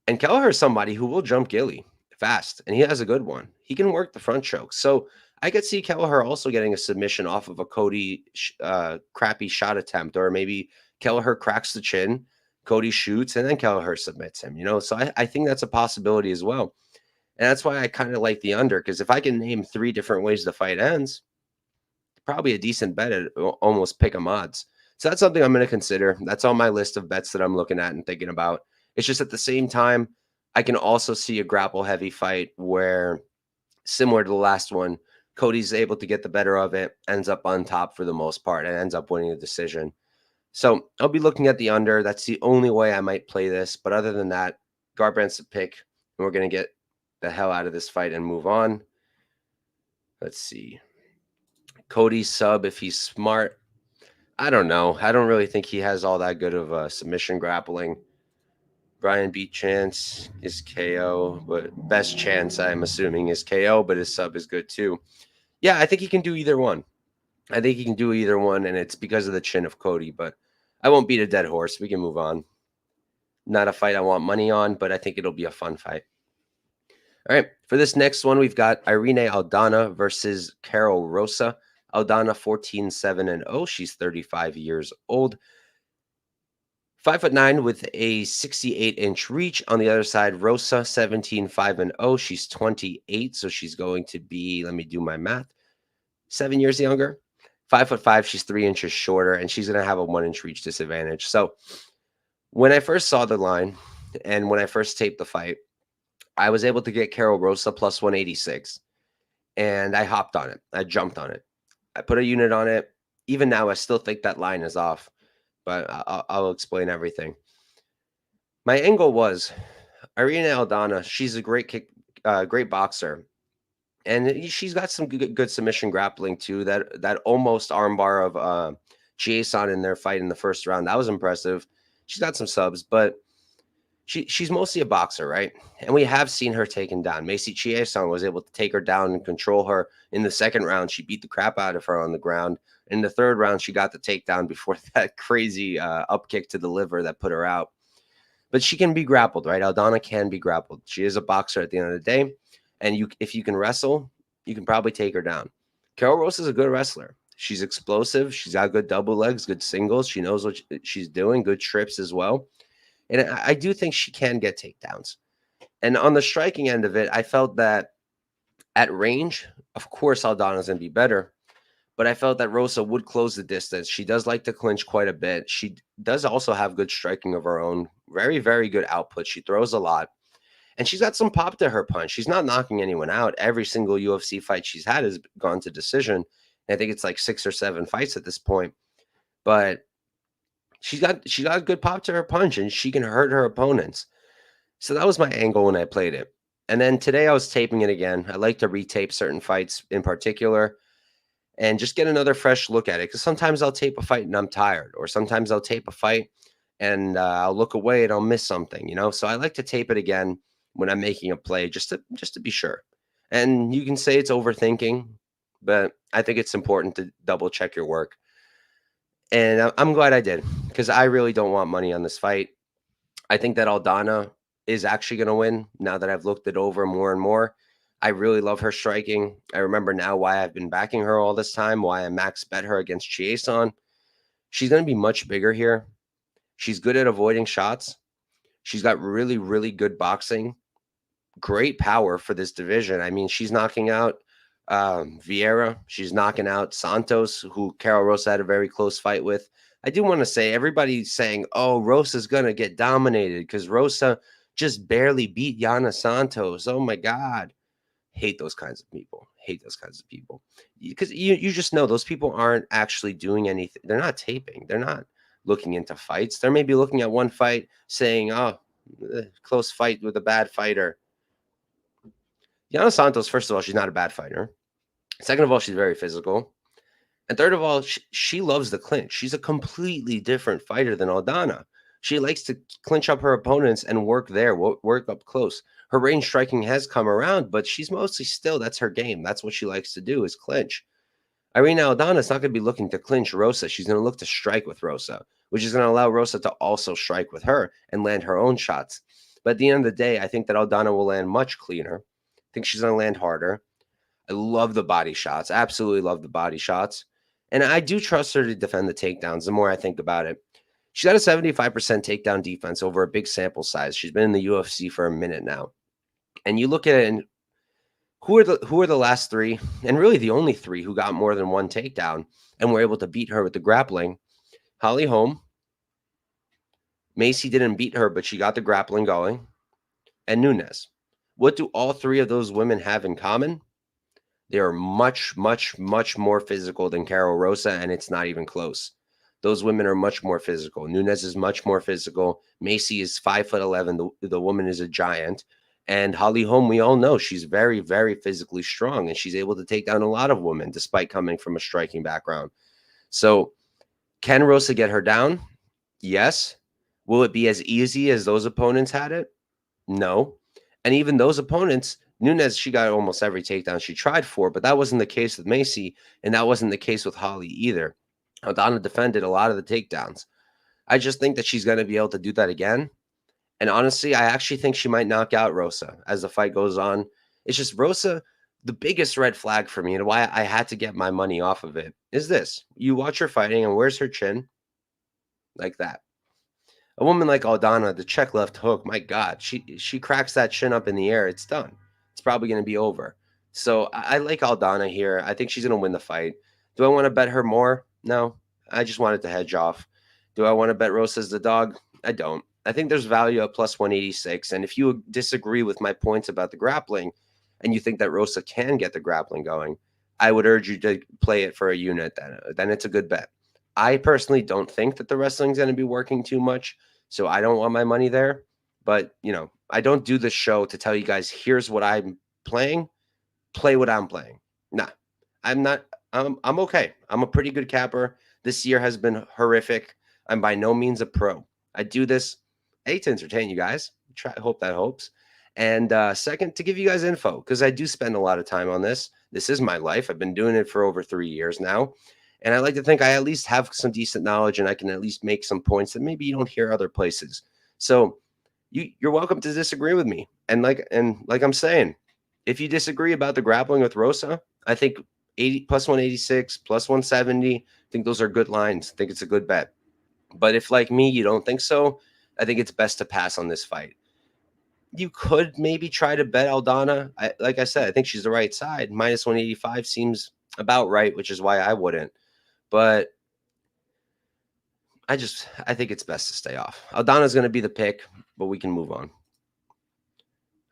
And Kelleher is somebody who will jump Gilly fast, and he has a good one. He can work the front choke. So I could see Kelleher also getting a submission off of a Cody crappy shot attempt, or maybe Kelleher cracks the chin, Cody shoots, and then Kelleher submits him. So I think that's a possibility as well. And that's why I kind of like the under, because if I can name 3 different ways the fight ends, probably a decent bet at almost pick 'em odds. So that's something I'm going to consider. That's on my list of bets that I'm looking at and thinking about. It's just at the same time, I can also see a grapple heavy fight where, similar to the last one, Cody's able to get the better of it, ends up on top for the most part, and ends up winning the decision. So I'll be looking at the under. That's the only way I might play this. But other than that, Garbrandt's a pick, and we're going to get the hell out of this fight and move on. Let's see. Cody's sub, if he's smart. I don't know. I don't really think he has all that good of submission grappling. Brian beat chance is KO, but best chance I'm assuming is KO, but his sub is good too. Yeah, I think he can do either one. I think he can do either one, and it's because of the chin of Cody, but I won't beat a dead horse. We can move on. Not a fight I want money on, but I think it'll be a fun fight. All right, for this next one, we've got Irene Aldana versus Karol Rosa. Aldana 14-7-0. She's 35 years old. 5'9" with a 68-inch reach. On the other side, Rosa 17-5-0. She's 28, so she's going to be, let me do my math, 7 years younger. 5'5", she's 3 inches shorter, and she's going to have a 1-inch reach disadvantage. So when I first saw the line and when I first taped the fight, I was able to get Karol Rosa plus 186, and I hopped on it. I jumped on it. I put a unit on it. Even now, I still think that line is off, but I'll explain everything. My angle was Irene Aldana. She's a great great boxer, and she's got some good submission grappling too. That almost armbar of Jason in their fight in the first round, that was impressive. She's got some subs, but she's mostly a boxer, right? And we have seen her taken down. Macy Chiasson was able to take her down and control her. In the second round, she beat the crap out of her on the ground. In the third round, she got the takedown before that crazy up kick to the liver that put her out. But she can be grappled, right? Aldana can be grappled. She is a boxer at the end of the day. And if you can wrestle, you can probably take her down. Karol Rosa is a good wrestler. She's explosive. She's got good double legs, good singles. She knows what she's doing, good trips as well. And I do think she can get takedowns. And on the striking end of it, I felt that at range, of course, Aldana's going to be better. But I felt that Rosa would close the distance. She does like to clinch quite a bit. She does also have good striking of her own. Very, very good output. She throws a lot. And she's got some pop to her punch. She's not knocking anyone out. Every single UFC fight she's had has gone to decision. And I think it's like 6 or 7 fights at this point. But she got good pop to her punch, and she can hurt her opponents. So that was my angle when I played it. And then today I was taping it again. I like to retape certain fights in particular and just get another fresh look at it. Because sometimes I'll tape a fight and I'm tired, or sometimes I'll tape a fight and I'll look away and I'll miss something, So I like to tape it again when I'm making a play, just to be sure. And you can say it's overthinking, but I think it's important to double check your work. And I'm glad I did, because I really don't want money on this fight. I think that Aldana is actually going to win now that I've looked it over more and more. I really love her striking. I remember now why I've been backing her all this time, why I max bet her against Chiasson. She's going to be much bigger here. She's good at avoiding shots. She's got really, really good boxing. Great power for this division. I mean, she's knocking out Vieira. She's knocking out Santos, who Karol Rosa had a very close fight with. I do want to say, everybody's saying, oh, Rosa's going to get dominated because Rosa just barely beat Yana Santos. Oh, my God. Hate those kinds of people. Because you just know those people aren't actually doing anything. They're not taping. They're not looking into fights. They're maybe looking at one fight saying, oh, close fight with a bad fighter. Yana Santos, first of all, she's not a bad fighter. Second of all, she's very physical. And third of all, she loves the clinch. She's a completely different fighter than Aldana. She likes to clinch up her opponents and work there, work up close. Her range striking has come around, but she's mostly still, that's her game. That's what she likes to do, is clinch. Irene Aldana's not going to be looking to clinch Rosa. She's going to look to strike with Rosa, which is going to allow Rosa to also strike with her and land her own shots. But at the end of the day, I think that Aldana will land much cleaner. I think she's going to land harder. I love the body shots. Absolutely love the body shots. And I do trust her to defend the takedowns the more I think about it. She's got a 75% takedown defense over a big sample size. She's been in the UFC for a minute now. And you look at it, and who are the last 3, and really the only 3 who got more than one takedown and were able to beat her with the grappling? Holly Holm. Macy didn't beat her, but she got the grappling going. And Nunes. What do all 3 of those women have in common? They are much, much, much more physical than Karol Rosa, and it's not even close. Those women are much more physical. Nunes is much more physical. Macy is 5'11". The woman is a giant. And Holly Holm, we all know she's very, very physically strong, and she's able to take down a lot of women despite coming from a striking background. So can Rosa get her down? Yes. Will it be as easy as those opponents had it? No. And even those opponents, Nunes, she got almost every takedown she tried for, but that wasn't the case with Macy, and that wasn't the case with Holly either. Aldana defended a lot of the takedowns. I just think that she's going to be able to do that again. And honestly, I actually think she might knock out Rosa as the fight goes on. It's just Rosa, the biggest red flag for me, and why I had to get my money off of it, is this. You watch her fighting, and where's her chin? Like that. A woman like Aldana, the check left hook, my God, she cracks that chin up in the air. It's done. It's probably going to be over. So I like Aldana here. I think she's going to win the fight. Do I want to bet her more? No. I just wanted to hedge off. Do I want to bet Rosa's the dog? I don't. I think there's value at plus 186. And if you disagree with my points about the grappling and you think that Rosa can get the grappling going, I would urge you to play it for a unit. Then it's a good bet. I personally don't think that the wrestling's going to be working too much, so I don't want my money there. But, I don't do this show to tell you guys, here's what I'm playing. Play what I'm playing. Nah, I'm not. I'm okay. I'm a pretty good capper. This year has been horrific. I'm by no means a pro. I do this, A, to entertain you guys. Hope that helps. And second, to give you guys info, because I do spend a lot of time on this. This is my life. I've been doing it for over 3 years now. And I like to think I at least have some decent knowledge, and I can at least make some points that maybe you don't hear other places. So you're welcome to disagree with me. And like I'm saying, if you disagree about the grappling with Rosa, I think 80 plus 186, plus 170. I think those are good lines. I think it's a good bet. But if, like me, you don't think so, I think it's best to pass on this fight. You could maybe try to bet Aldana. Like I said, I think she's the right side. Minus 185 seems about right, which is why I wouldn't. But I think it's best to stay off. Aldana's going to be the pick, but we can move on.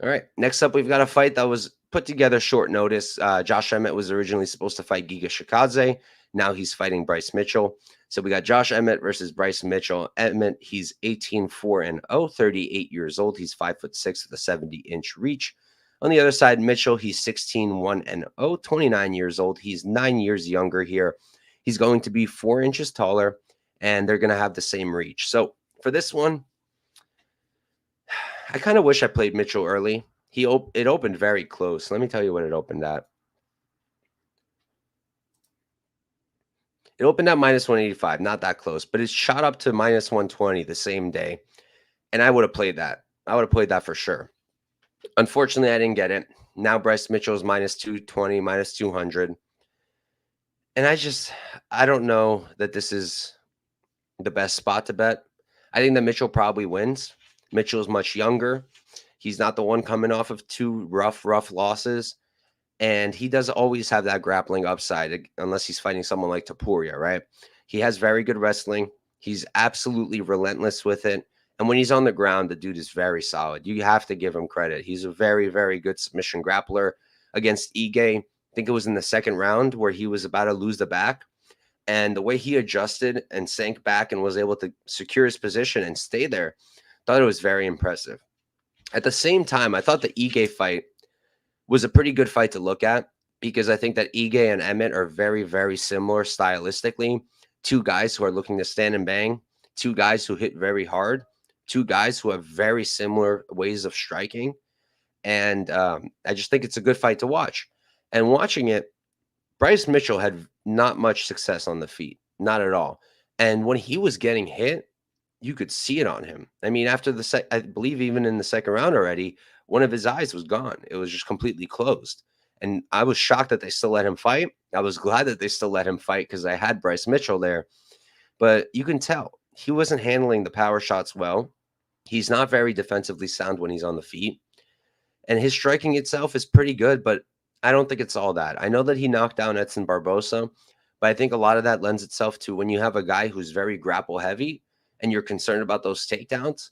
All right. Next up, we've got a fight that was put together short notice. Josh Emmett was originally supposed to fight Giga Shikadze. Now he's fighting Bryce Mitchell. So we got Josh Emmett versus Bryce Mitchell. Emmett, he's 18-4-0, 38 years old. He's 5'6" with a 70-inch reach. On the other side, Mitchell, he's 16-1-0, 29 years old. He's 9 years younger here. He's going to be 4 inches taller, and they're going to have the same reach. So for this one, I kind of wish I played Mitchell early. It opened very close. Let me tell you what it opened at. It opened at minus 185, not that close, but it shot up to minus 120 the same day. And I would have played that. I would have played that for sure. Unfortunately, I didn't get it. Now Bryce Mitchell is minus 220, minus 200. And I don't know that this is the best spot to bet. I think that Mitchell probably wins. Mitchell's much younger. He's not the one coming off of 2 rough losses. And he does always have that grappling upside, unless he's fighting someone like Topuria, right? He has very good wrestling. He's absolutely relentless with it. And when he's on the ground, the dude is very solid. You have to give him credit. He's a very, very good submission grappler against Ige. I think it was in the second round where he was about to lose the back. And the way he adjusted and sank back and was able to secure his position and stay there, thought it was very impressive. At the same time, I thought the Ige fight was a pretty good fight to look at, because I think that Ige and Emmett are very, very similar stylistically. 2 guys who are looking to stand and bang, 2 guys who hit very hard, 2 guys who have very similar ways of striking. And I just think it's a good fight to watch. And watching it, Bryce Mitchell had not much success on the feet, not at all. And when he was getting hit, you could see it on him. I mean, after I believe even in the second round already, one of his eyes was gone. It was just completely closed. And I was shocked that they still let him fight. I was glad that they still let him fight, because I had Bryce Mitchell there. But you can tell he wasn't handling the power shots well. He's not very defensively sound when he's on the feet. And his striking itself is pretty good, but I don't think it's all that. I know that he knocked down Edson Barbosa, but I think a lot of that lends itself to when you have a guy who's very grapple heavy and you're concerned about those takedowns.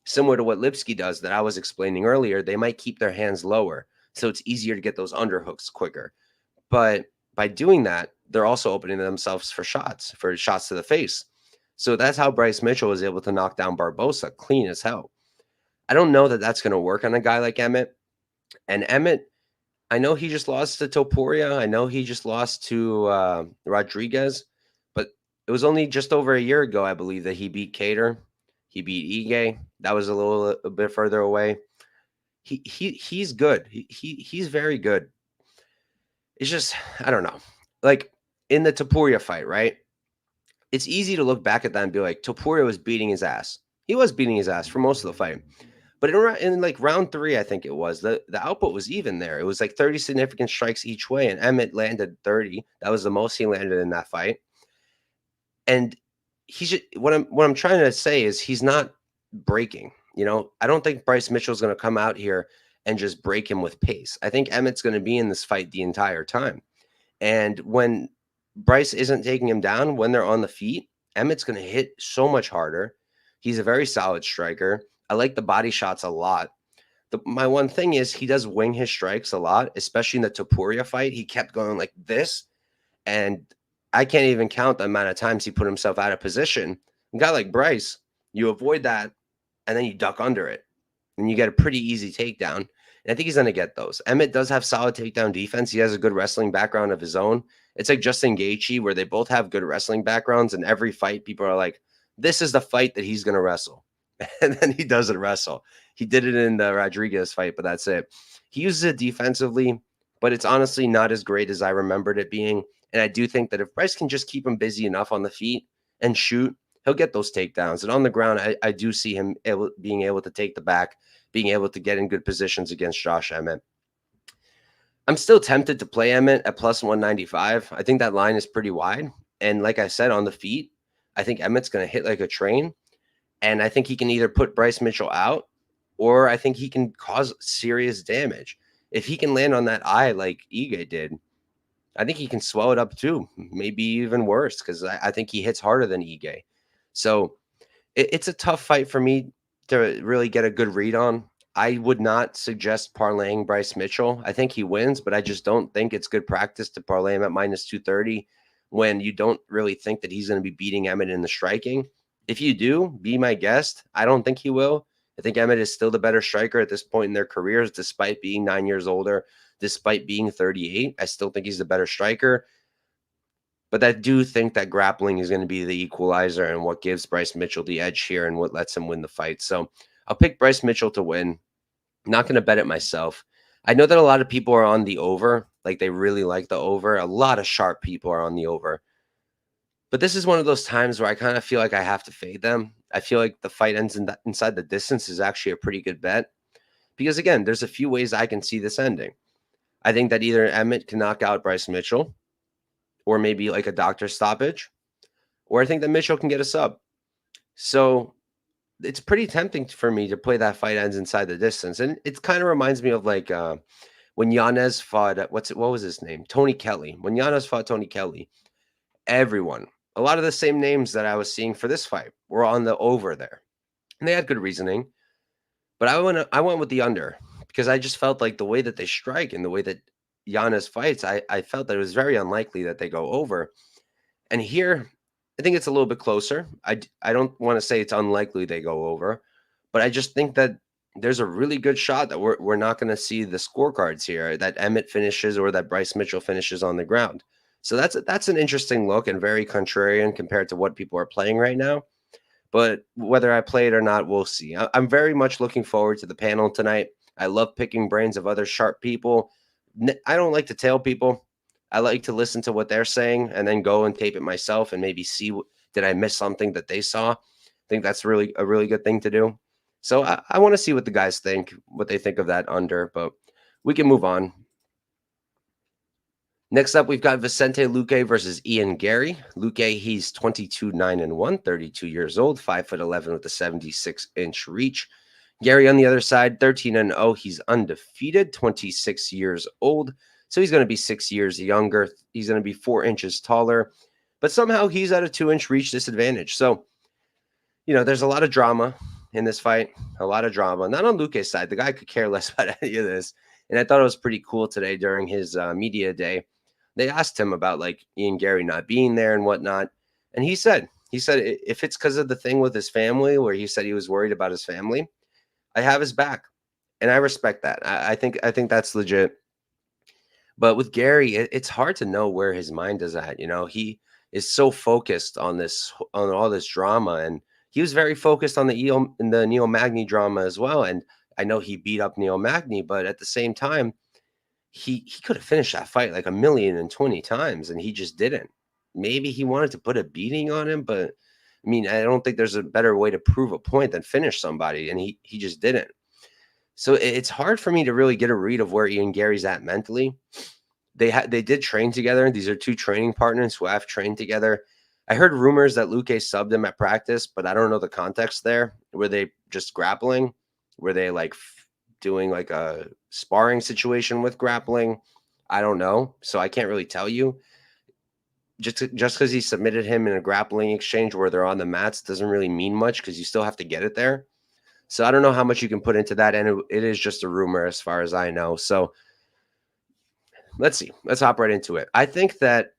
Similar to what Lipski does that I was explaining earlier, they might keep their hands lower, so it's easier to get those underhooks quicker. But by doing that, they're also opening themselves for shots to the face. So that's how Bryce Mitchell was able to knock down Barbosa clean as hell. I don't know that that's going to work on a guy like Emmett. And Emmett, I know he just lost to Topuria. I know he just lost to Rodriguez. But it was only just over a year ago, I believe, that he beat Cater. He beat Ige. That was a bit further away. He's good. He's very good. It's just, I don't know. Like in the Topuria fight, right? It's easy to look back at that and be like, Topuria was beating his ass. He was beating his ass for most of the fight. But in like round 3, I think it was, the output was even there. It was like 30 significant strikes each way, and Emmett landed 30. That was the most he landed in that fight. And what I'm trying to say is he's not breaking. I don't think Bryce Mitchell's going to come out here and just break him with pace. I think Emmett's going to be in this fight the entire time. And when Bryce isn't taking him down, when they're on the feet, Emmett's going to hit so much harder. He's a very solid striker. I like the body shots a lot. My one thing is he does wing his strikes a lot, especially in the Topuria fight. He kept going like this, and I can't even count the amount of times he put himself out of position. A guy like Bryce, you avoid that, and then you duck under it, and you get a pretty easy takedown. And I think he's going to get those. Emmett does have solid takedown defense. He has a good wrestling background of his own. It's like Justin Gaethje, where they both have good wrestling backgrounds, and every fight, people are like, this is the fight that he's going to wrestle. And then he doesn't wrestle. He did it in the Rodriguez fight, but that's it. He uses it defensively, but it's honestly not as great as I remembered it being. And I do think that if Bryce can just keep him busy enough on the feet and shoot, he'll get those takedowns. And on the ground, I do see him being able to take the back, being able to get in good positions against Josh Emmett. I'm still tempted to play Emmett at plus 195. I think that line is pretty wide. And like I said, on the feet, I think Emmett's going to hit like a train. And I think he can either put Bryce Mitchell out, or I think he can cause serious damage. If he can land on that eye like Ige did, I think he can swell it up too. Maybe even worse, because I think he hits harder than Ige. So it's a tough fight for me to really get a good read on. I would not suggest parlaying Bryce Mitchell. I think he wins, but I just don't think it's good practice to parlay him at minus 230 when you don't really think that he's going to be beating Emmett in the striking. If you do, be my guest. I don't think he will. I think Emmett is still the better striker at this point in their careers, despite being 9 years older, despite being 38. I still think he's the better striker. But I do think that grappling is going to be the equalizer and what gives Bryce Mitchell the edge here and what lets him win the fight. So I'll pick Bryce Mitchell to win. Not going to bet it myself. I know that a lot of people are on the over, like they really like the over. A lot of sharp people are on the over. But this is one of those times where I kind of feel like I have to fade them. I feel like the fight ends inside the distance is actually a pretty good bet. Because again, there's a few ways I can see this ending. I think that either Emmett can knock out Bryce Mitchell, or maybe like a doctor stoppage, or I think that Mitchell can get a sub. So it's pretty tempting for me to play that fight ends inside the distance. And it kind of reminds me of like when Yanez fought, what was his name? Tony Kelly. When Yanez fought Tony Kelly, everyone, a lot of the same names that I was seeing for this fight were on the over there. And they had good reasoning. But I went with the under because I just felt like the way that they strike and the way that Yanez fights, I felt that it was very unlikely that they go over. And here, I think it's a little bit closer. I don't want to say it's unlikely they go over, but I just think that there's a really good shot that we're not going to see the scorecards here, that Emmett finishes or that Bryce Mitchell finishes on the ground. So that's an interesting look and very contrarian compared to what people are playing right now. But whether I play it or not, we'll see. I'm very much looking forward to the panel tonight. I love picking brains of other sharp people. I don't like to tail people. I like to listen to what they're saying and then go and tape it myself and maybe see did I miss something that they saw. I think that's really a really good thing to do. So I want to see what the guys think, what they think of that under, but we can move on. Next up, we've got Vicente Luque versus Ian Garry. Luque, he's 22-9-1, 32 years old, 5'11" with a 76-inch reach. Garry on the other side, 13-0. He's undefeated, 26 years old. So he's going to be 6 years younger. He's going to be 4 inches taller. But somehow he's at a 2-inch reach disadvantage. So, there's a lot of drama in this fight. A lot of drama. Not on Luque's side. The guy could care less about any of this. And I thought it was pretty cool today during his media day. They asked him about like Ian Garry not being there and whatnot. And he said if it's because of the thing with his family, where he said he was worried about his family, I have his back. And I respect that. I think that's legit. But with Garry, it's hard to know where his mind is at. He is so focused on all this drama. And he was very focused on the Neil Magny drama as well. And I know he beat up Neil Magny, but at the same time, he could have finished that fight like 1,020 times, and he just didn't. Maybe he wanted to put a beating on him, but I mean, I don't think there's a better way to prove a point than finish somebody, and he just didn't. So it's hard for me to really get a read of where Ian Garry's at mentally. They did train together. These are two training partners who have trained together. I heard rumors that Luque subbed him at practice, but I don't know the context there. Were they just grappling? Were they like doing like a sparring situation with grappling? I don't know. So I can't really tell you. Just because he submitted him in a grappling exchange where they're on the mats doesn't really mean much because you still have to get it there. So I don't know how much you can put into that. And it is just a rumor as far as I know. So let's see. Let's hop right into it. I think that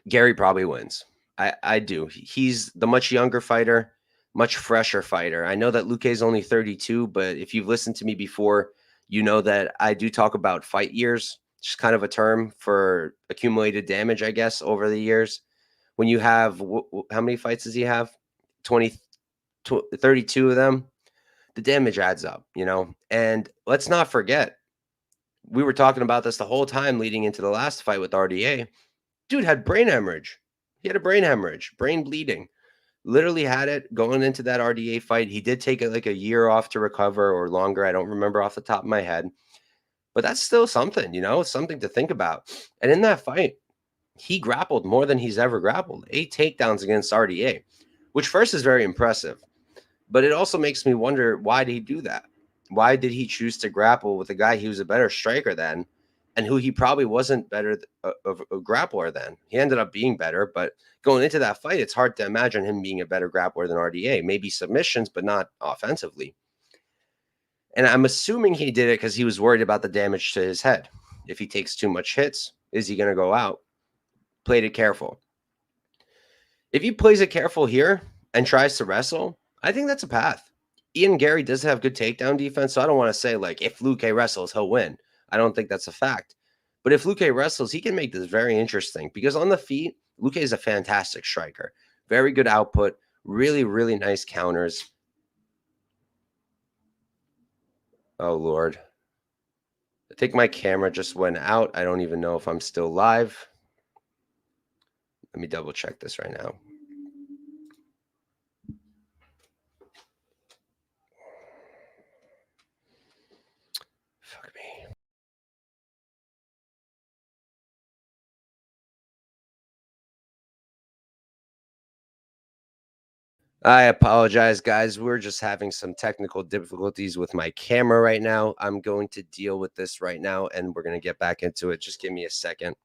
Garry probably wins. I do. He's the much younger fighter, much fresher fighter. I know that Luque is only 32, but if you've listened to me before, you know that I do talk about fight years, just kind of a term for accumulated damage, I guess, over the years. When you have, how many fights does he have? 32 of them. The damage adds up, And let's not forget, we were talking about this the whole time leading into the last fight with RDA. Dude had brain hemorrhage. He had a brain hemorrhage, brain bleeding. Literally had it going into that RDA fight. He did take it like a year off to recover or longer. I don't remember off the top of my head. but that's still something, something to think about. And in that fight, he grappled more than he's ever grappled. 8 takedowns against RDA, which first is very impressive. But it also makes me wonder, why did he do that? Why did he choose to grapple with a guy he was a better striker than, and who he probably wasn't better of a grappler than? He ended up being better, but going into that fight, it's hard to imagine him being a better grappler than RDA. Maybe submissions, but not offensively. And I'm assuming he did it because he was worried about the damage to his head. If he takes too much hits, is he going to go out? Played it careful. If he plays it careful here and tries to wrestle, I think that's a path. Garry does have good takedown defense, so I don't want to say, like, if Luque wrestles, he'll win. I don't think that's a fact. But if Luque wrestles, he can make this very interesting, because on the feet, Luque is a fantastic striker. Very good output, really, really nice counters. Oh, Lord. I think my camera just went out. I don't even know if I'm still live. Let me double check this right now. Fuck me. I apologize, guys. We're just having some technical difficulties with my camera right now. I'm going to deal with this right now, and we're going to get back into it. Just give me a second.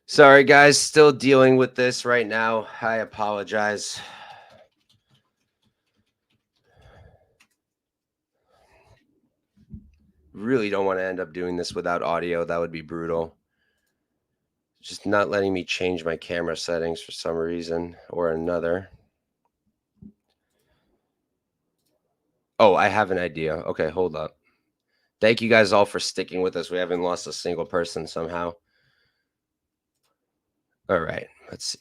Sorry, guys. Still dealing with this right now. I apologize. Really don't want to end up doing this without audio. That would be brutal. Just not letting me change my camera settings for some reason or another. Oh, I have an idea. Okay, hold up. Thank you guys all for sticking with us. We haven't lost a single person somehow. All right, let's see.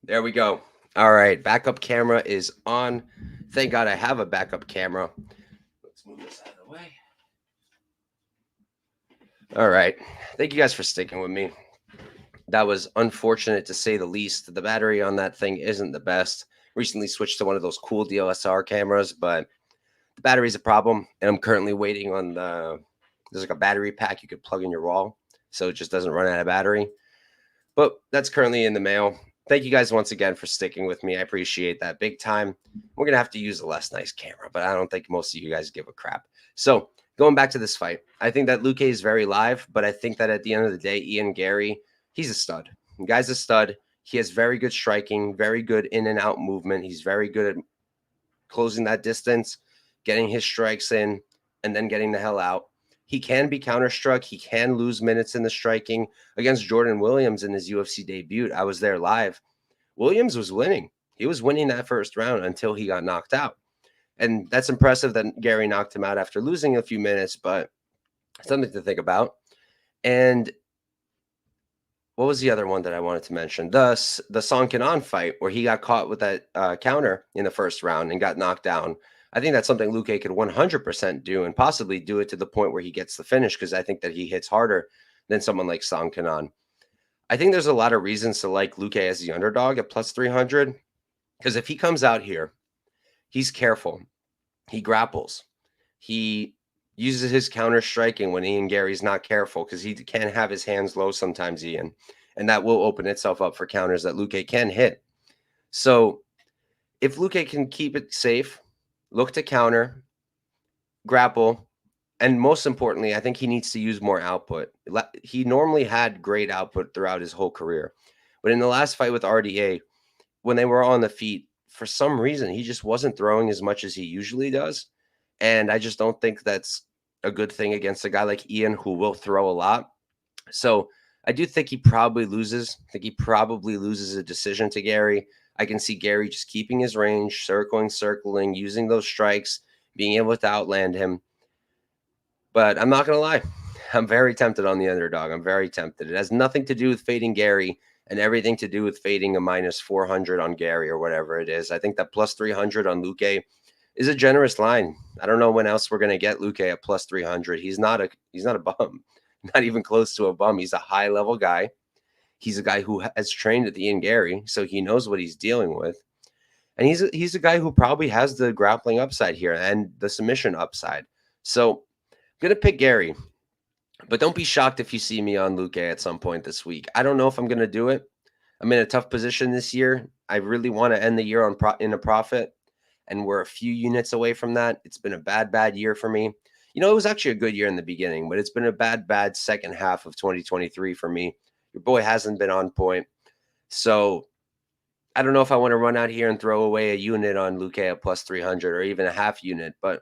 There we go. All right, backup camera is on. Thank God I have a backup camera. Let's move this out of the way. All right. Thank you guys for sticking with me. That was unfortunate to say the least. The battery on that thing isn't the best. Recently switched to one of those cool DSLR cameras, but the battery's a problem. And I'm currently waiting on there's like a battery pack you could plug in your wall, so it just doesn't run out of battery. But that's currently in the mail. Thank you guys once again for sticking with me. I appreciate that big time. We're going to have to use a less nice camera, but I don't think most of you guys give a crap. So going back to this fight, I think that Luque is very live, but I think that at the end of the day, Garry, he's a stud. The guy's a stud. He has very good striking, very good in and out movement. He's very good at closing that distance, getting his strikes in, and then getting the hell out. He can be counterstruck. He can lose minutes in the striking. Against Jordan Williams in his UFC debut, I was there live. Williams was winning. He was winning that first round until he got knocked out. And that's impressive that Garry knocked him out after losing a few minutes, but something to think about. And what was the other one that I wanted to mention? The Song Kenan fight, where he got caught with that counter in the first round and got knocked down. I think that's something Luque could 100% do, and possibly do it to the point where he gets the finish, because I think that he hits harder than someone like Song Kanan. I think there's a lot of reasons to like Luque as the underdog at plus 300, because if he comes out here, he's careful. He grapples. He uses his counter striking when Ian Garry's not careful, because he can have his hands low sometimes, Ian, and that will open itself up for counters that Luque can hit. So if Luque can keep it safe, look to counter, grapple, and most importantly, I think he needs to use more output. He normally had great output throughout his whole career, but in the last fight with RDA, when they were on the feet, for some reason, he just wasn't throwing as much as he usually does. And I just don't think that's a good thing against a guy like Ian, who will throw a lot. So I do think he probably loses. I think he probably loses a decision to Garry. I can see Garry just keeping his range, circling, using those strikes, being able to outland him. But I'm not going to lie. I'm very tempted on the underdog. I'm very tempted. It has nothing to do with fading Garry and everything to do with fading a minus 400 on Garry or whatever it is. I think that plus 300 on Luque is a generous line. I don't know when else we're going to get Luque at plus 300. He's not a bum, not even close to a bum. He's a high level guy. He's a guy who has trained at Ian Garry, so he knows what he's dealing with. And he's a guy who probably has the grappling upside here and the submission upside. So I'm going to pick Garry, but don't be shocked if you see me on Luque at some point this week. I don't know if I'm going to do it. I'm in a tough position this year. I really want to end the year in a profit, and we're a few units away from that. It's been a bad year for me. You know, it was actually a good year in the beginning, but it's been a bad second half of 2023 for me. Your boy hasn't been on point. So I don't know if I want to run out here and throw away a unit on Luque at plus 300 or even a half unit, but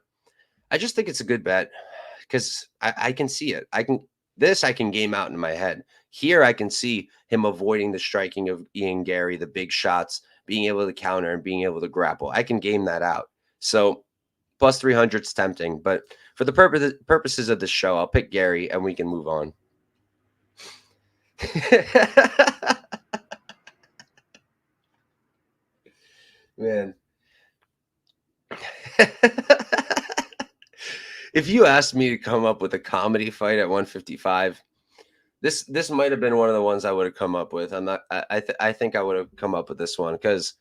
I just think it's a good bet because I can see it. I can game out in my head. Here I can see him avoiding the striking of Ian Garry, the big shots, being able to counter and being able to grapple. I can game that out. So plus 300 is tempting, but for the purposes of this show, I'll pick Garry and we can move on. Man. If you asked me to come up with a comedy fight at 155, this might have been one of the ones I would have come up with. I think I would have come up with this one because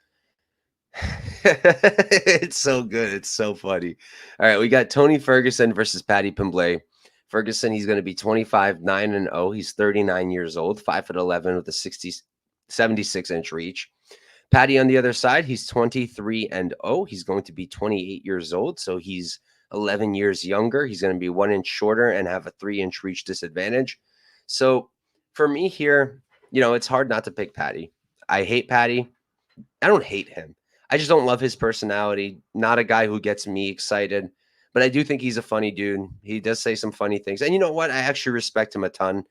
it's so good. It's so funny. All right, we got Tony Ferguson versus Paddy Pimblay. Ferguson, he's going to be 25, 9-0. He's 39 years old, 5'11" with a 76-inch reach. Paddy on the other side, he's 23-0. He's going to be 28 years old, so he's 11 years younger. He's going to be 1 inch shorter and have a 3-inch reach disadvantage. So for me here, you know, it's hard not to pick Paddy. I hate Paddy. I don't hate him. I just don't love his personality. Not a guy who gets me excited, but I do think he's a funny dude. He does say some funny things. And you know what? I actually respect him a ton.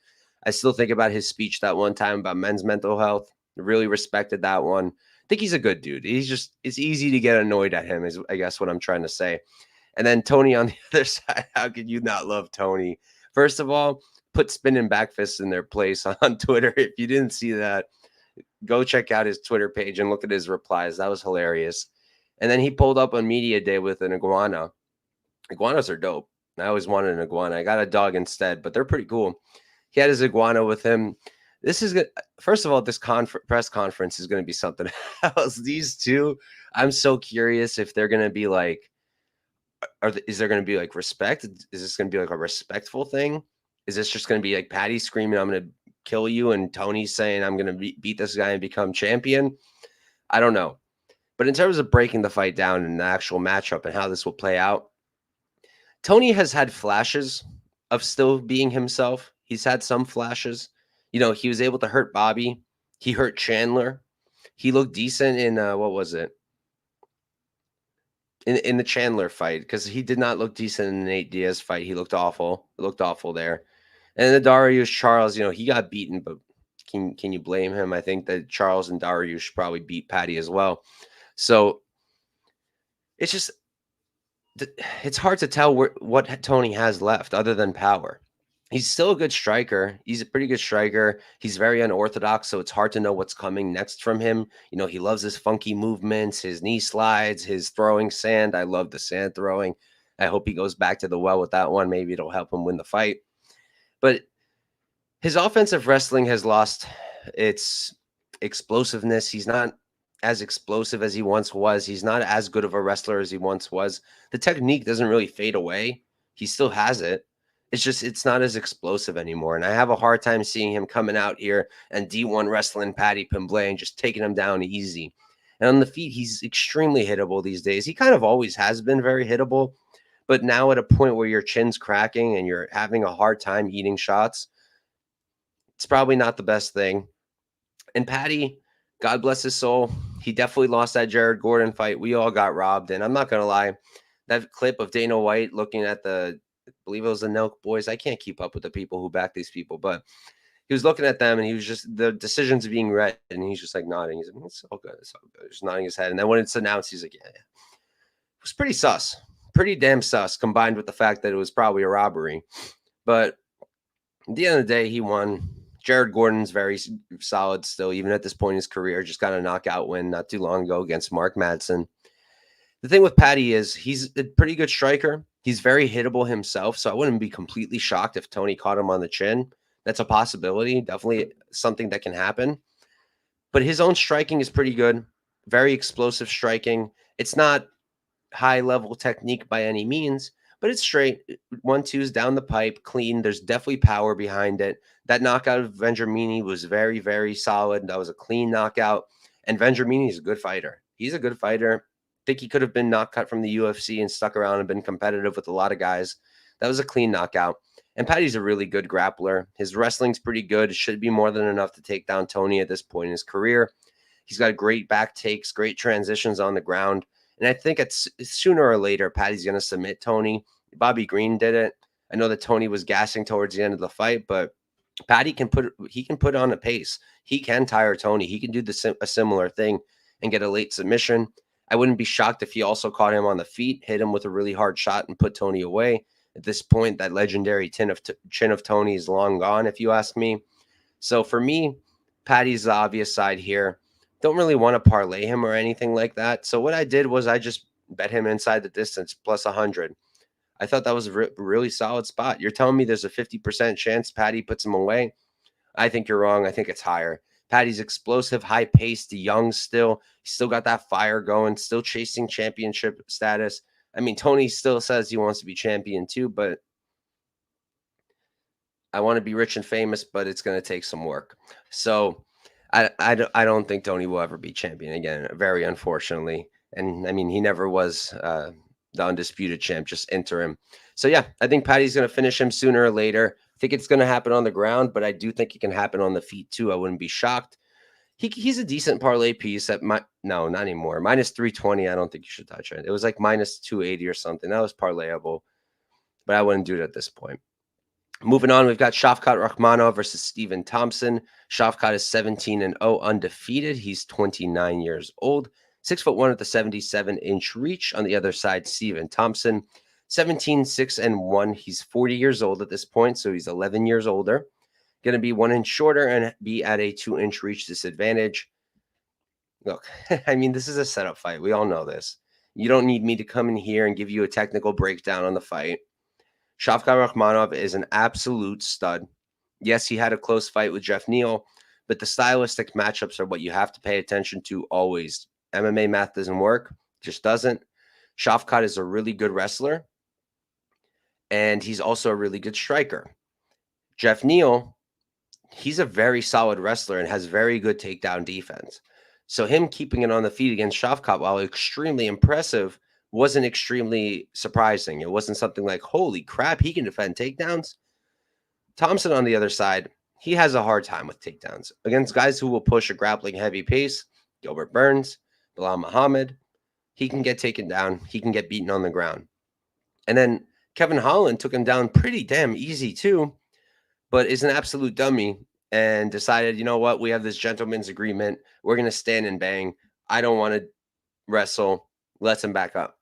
I still think about his speech that one time about men's mental health. Really respected that one. I think he's a good dude. It's easy to get annoyed at him is I guess what I'm trying to say. And then Tony on the other side, how could you not love Tony? First of all, put spinning back fists in their place on Twitter. If you didn't see that, go check out his Twitter page and look at his replies. That was hilarious. And then he pulled up on media day with an iguana. Iguanas are dope. I always wanted an iguana. I got a dog instead, but they're pretty cool. He had his iguana with him. This is good. First of all, this press conference is going to be something else. These two, I'm so curious if they're going to be like, is there going to be like respect? Is this going to be like a respectful thing? Is this just going to be like Paddy screaming, I'm going to kill you, and Tony saying, I'm going to beat this guy and become champion? I don't know. But in terms of breaking the fight down and the actual matchup and how this will play out, Tony has had flashes of still being himself. He's had some flashes. You know, he was able to hurt Bobby. He hurt Chandler. He looked decent in, what was it? In the Chandler fight, because he did not look decent in the Nate Diaz fight. He looked awful. It looked awful there. And the Dariush Charles, you know, he got beaten, but can you blame him? I think that Charles and Dariush probably beat Paddy as well. So it's hard to tell what Tony has left other than power. He's still a good striker. He's a pretty good striker. He's very unorthodox, so it's hard to know what's coming next from him. You know, he loves his funky movements, his knee slides, his throwing sand. I love the sand throwing. I hope he goes back to the well with that one. Maybe it'll help him win the fight. But his offensive wrestling has lost its explosiveness. He's not as explosive as he once was. He's not as good of a wrestler as he once was. The technique doesn't really fade away. He still has it. It's just it's not as explosive anymore. And I have a hard time seeing him coming out here and D1 wrestling Paddy Pimblay and just taking him down easy. And on the feet, he's extremely hittable these days. He kind of always has been very hittable. But now at a point where your chin's cracking and you're having a hard time eating shots, it's probably not the best thing. And Paddy, God bless his soul, he definitely lost that Jared Gordon fight. We all got robbed. And I'm not going to lie, that clip of Dana White looking at I believe it was the Nelk boys. I can't keep up with the people who back these people, but he was looking at them and he was just, the decisions being read, and he's just like nodding. He's like, it's all good. It's all good. Just nodding his head. And then when it's announced, he's like, yeah. It was pretty sus. Pretty damn sus, combined with the fact that it was probably a robbery. But at the end of the day, he won. Jared Gordon's very solid still, even at this point in his career. Just got a knockout win not too long ago against Mark Madsen. The thing with Paddy is he's a pretty good striker. He's very hittable himself, so I wouldn't be completely shocked if Tony caught him on the chin. That's a possibility, definitely something that can happen. But his own striking is pretty good, very explosive striking. It's not high-level technique by any means, but it's straight. 1-2s down the pipe, clean. There's definitely power behind it. That knockout of Vendramini was very, very solid. That was a clean knockout. And Vendramini is a good fighter. He's a good fighter. I think he could have been not cut from the UFC and stuck around and been competitive with a lot of guys. That was a clean knockout. And Paddy's a really good grappler. His wrestling's pretty good. It should be more than enough to take down Tony at this point in his career. He's got great back takes, great transitions on the ground. And I think it's sooner or later, Paddy's going to submit Tony. Bobby Green did it. I know that Tony was gassing towards the end of the fight, but Paddy can put on a pace. He can tire Tony. He can do a similar thing and get a late submission. I wouldn't be shocked if he also caught him on the feet, hit him with a really hard shot, and put Tony away. At this point, that legendary chin of Tony is long gone, if you ask me. So for me, Paddy's the obvious side here. Don't really want to parlay him or anything like that. So what I did was I just bet him inside the distance plus 100. I thought that was a really solid spot. You're telling me there's a 50% chance Paddy puts him away? I think you're wrong. I think it's higher. Paddy's explosive, high-paced, young still. He's still got that fire going, still chasing championship status. I mean, Tony still says he wants to be champion too, but I want to be rich and famous, but it's going to take some work. So I don't think Tony will ever be champion again, very unfortunately. And, I mean, he never was the undisputed champ, just interim. So, yeah, I think Paddy's going to finish him sooner or later. I think it's going to happen on the ground, but I do think it can happen on the feet too. I wouldn't be shocked. He's a decent parlay piece at no, not anymore. Minus 320. I don't think you should touch it. It was like minus 280 or something. That was parlayable, but I wouldn't do it at this point. Moving on, we've got Shavkat Rakhmonov versus Stephen Thompson. Shavkat is 17-0 undefeated. He's 29 years old, 6'1" at the 77-inch reach. On the other side, Stephen Thompson, 17-6-1. He's 40 years old at this point, so he's 11 years older. Going to be 1 inch shorter and be at a 2-inch reach disadvantage. Look, I mean, this is a setup fight. We all know this. You don't need me to come in here and give you a technical breakdown on the fight. Shavkat Rakhmonov is an absolute stud. Yes, he had a close fight with Jeff Neal, but the stylistic matchups are what you have to pay attention to always. MMA math doesn't work, just doesn't. Shavkat is a really good wrestler, and he's also a really good striker. Jeff Neal, he's a very solid wrestler and has very good takedown defense. So him keeping it on the feet against Shavkat, while extremely impressive, wasn't extremely surprising. It wasn't something like, holy crap, he can defend takedowns. Thompson, on the other side, he has a hard time with takedowns. Against guys who will push a grappling heavy pace, Gilbert Burns, Bilal Muhammad, he can get taken down. He can get beaten on the ground. And then Kevin Holland took him down pretty damn easy too, but is an absolute dummy and decided, you know what, we have this gentleman's agreement. We're going to stand and bang. I don't want to wrestle. Lets him back up.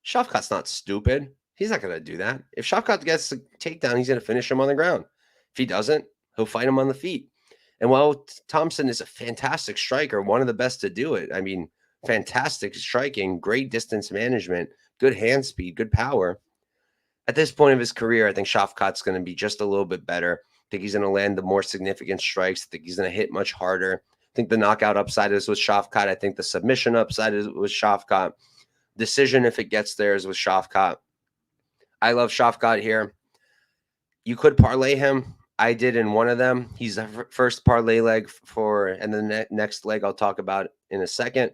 Shavkat's not stupid. He's not going to do that. If Shavkat gets the takedown, he's going to finish him on the ground. If he doesn't, he'll fight him on the feet. And while Thompson is a fantastic striker, one of the best to do it, I mean, fantastic striking, great distance management, good hand speed, good power. At this point of his career, I think Shavkat's going to be just a little bit better. I think he's going to land the more significant strikes. I think he's going to hit much harder. I think the knockout upside is with Shavkat. I think the submission upside is with Shavkat. Decision, if it gets there, is with Shavkat. I love Shavkat here. You could parlay him. I did in one of them. He's the first parlay leg for, and the next leg I'll talk about in a second.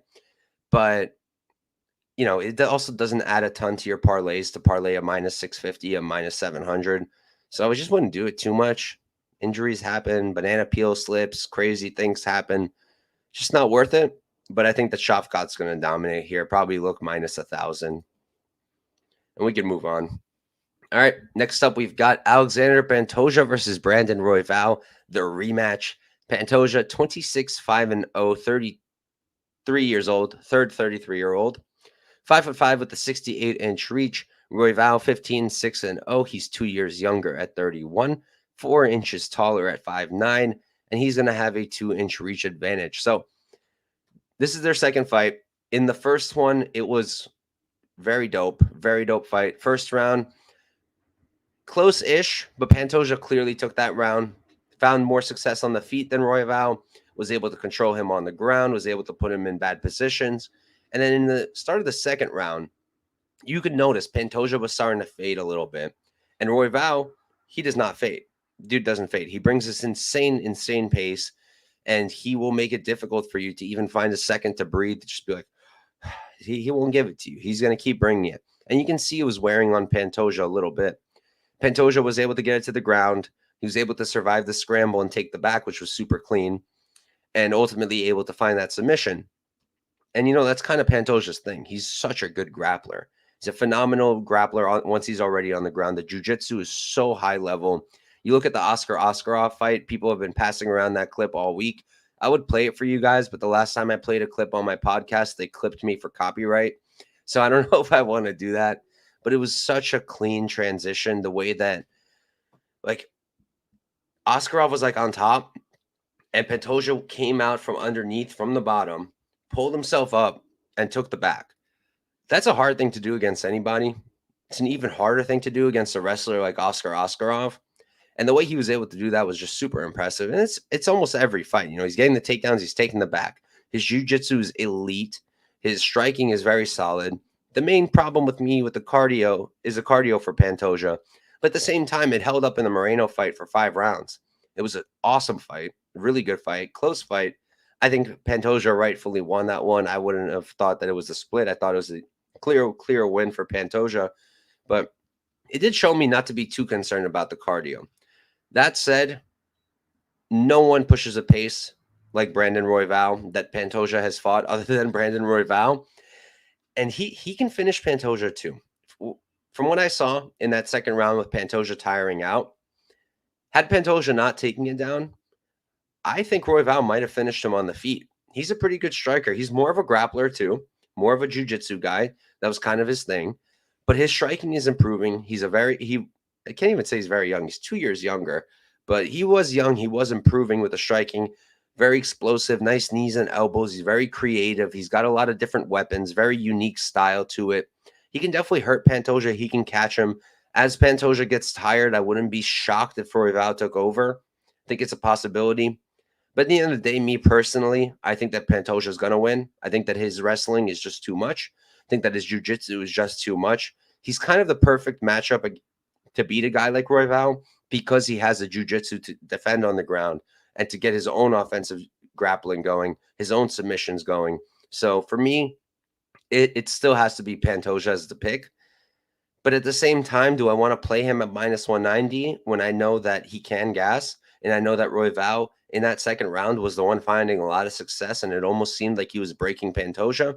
But, you know, it also doesn't add a ton to your parlays to parlay a minus 650, a minus 700. So I just wouldn't do it too much. Injuries happen, banana peel slips, crazy things happen. Just not worth it. But I think that Shavkat's going to dominate here. Probably look minus 1,000. And we can move on. All right, next up, we've got Alexander Pantoja versus Brandon Royval, the rematch. Pantoja, 26-5-0, 33 years old, third 33-year-old. 5'5" with a 68-inch reach. Royval, 15-6-0. He's 2 years younger at 31, 4 inches taller at 5'9", and he's going to have a 2-inch reach advantage. So this is their second fight. In the first one, it was very dope fight. First round, close-ish, but Pantoja clearly took that round, found more success on the feet than Royval, was able to control him on the ground, was able to put him in bad positions. And then in the start of the second round, you could notice Pantoja was starting to fade a little bit. And Royval, he does not fade. Dude doesn't fade. He brings this insane pace, and he will make it difficult for you to even find a second to breathe, to just be like, he won't give it to you. He's going to keep bringing it. And you can see it was wearing on Pantoja a little bit. Pantoja was able to get it to the ground. He was able to survive the scramble and take the back, which was super clean, and ultimately able to find that submission. And, you know, that's kind of Pantoja's thing. He's such a good grappler. He's a phenomenal grappler once he's already on the ground. The jiu-jitsu is so high level. You look at the Oscar Oskarov fight, people have been passing around that clip all week. I would play it for you guys, but the last time I played a clip on my podcast, they clipped me for copyright. So I don't know if I want to do that. But it was such a clean transition, the way that, like, Oskarov was, like, on top, and Pantoja came out from underneath, from the bottom, pulled himself up, and took the back. That's a hard thing to do against anybody. It's an even harder thing to do against a wrestler like Oscar Oskarov. And the way he was able to do that was just super impressive. And it's almost every fight. You know, he's getting the takedowns, he's taking the back. His jiu-jitsu is elite. His striking is very solid. The main problem with me with the cardio is the cardio for Pantoja. But at the same time, it held up in the Moreno fight for 5 rounds. It was an awesome fight, really good fight, close fight. I think Pantoja rightfully won that one. I wouldn't have thought that it was a split. I thought it was a clear win for Pantoja. But it did show me not to be too concerned about the cardio. That said, no one pushes a pace like Brandon Royval that Pantoja has fought other than Brandon Royval. And he can finish Pantoja too. From what I saw in that second round with Pantoja tiring out, had Pantoja not taken it down, I think Royval might have finished him on the feet. He's a pretty good striker. He's more of a grappler too, more of a jiu-jitsu guy. That was kind of his thing. But his striking is improving. I can't even say he's very young. He's 2 years younger. But he was young. He was improving with the striking. Very explosive, nice knees and elbows. He's very creative. He's got a lot of different weapons, very unique style to it. He can definitely hurt Pantoja. He can catch him. As Pantoja gets tired, I wouldn't be shocked if Royval took over. I think it's a possibility. But at the end of the day, me personally, I think that Pantoja is going to win. I think that his wrestling is just too much. I think that his jiu-jitsu is just too much. He's kind of the perfect matchup to beat a guy like Royval because he has the jiu-jitsu to defend on the ground and to get his own offensive grappling going, his own submissions going. So for me, it still has to be Pantoja as the pick. But at the same time, do I want to play him at minus 190 when I know that he can gas? And I know that Royval in that second round was the one finding a lot of success, and it almost seemed like he was breaking Pantoja.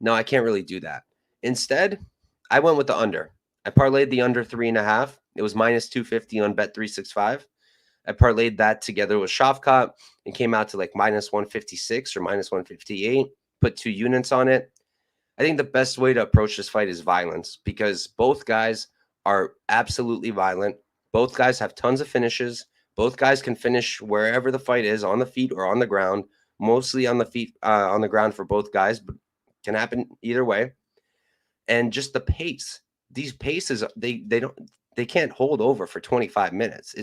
No, I can't really do that. Instead, I went with the under. I parlayed the under 3.5. It was minus 250 on Bet365. I parlayed that together with Shavkat. It came out to like minus 156 or minus 158. Put 2 units on it. I think the best way to approach this fight is violence because both guys are absolutely violent. Both guys have tons of finishes. Both guys can finish wherever the fight is, on the feet or on the ground. Mostly on the feet, on the ground for both guys, but can happen either way. And just the pace. These paces, they can't hold over for 25 minutes.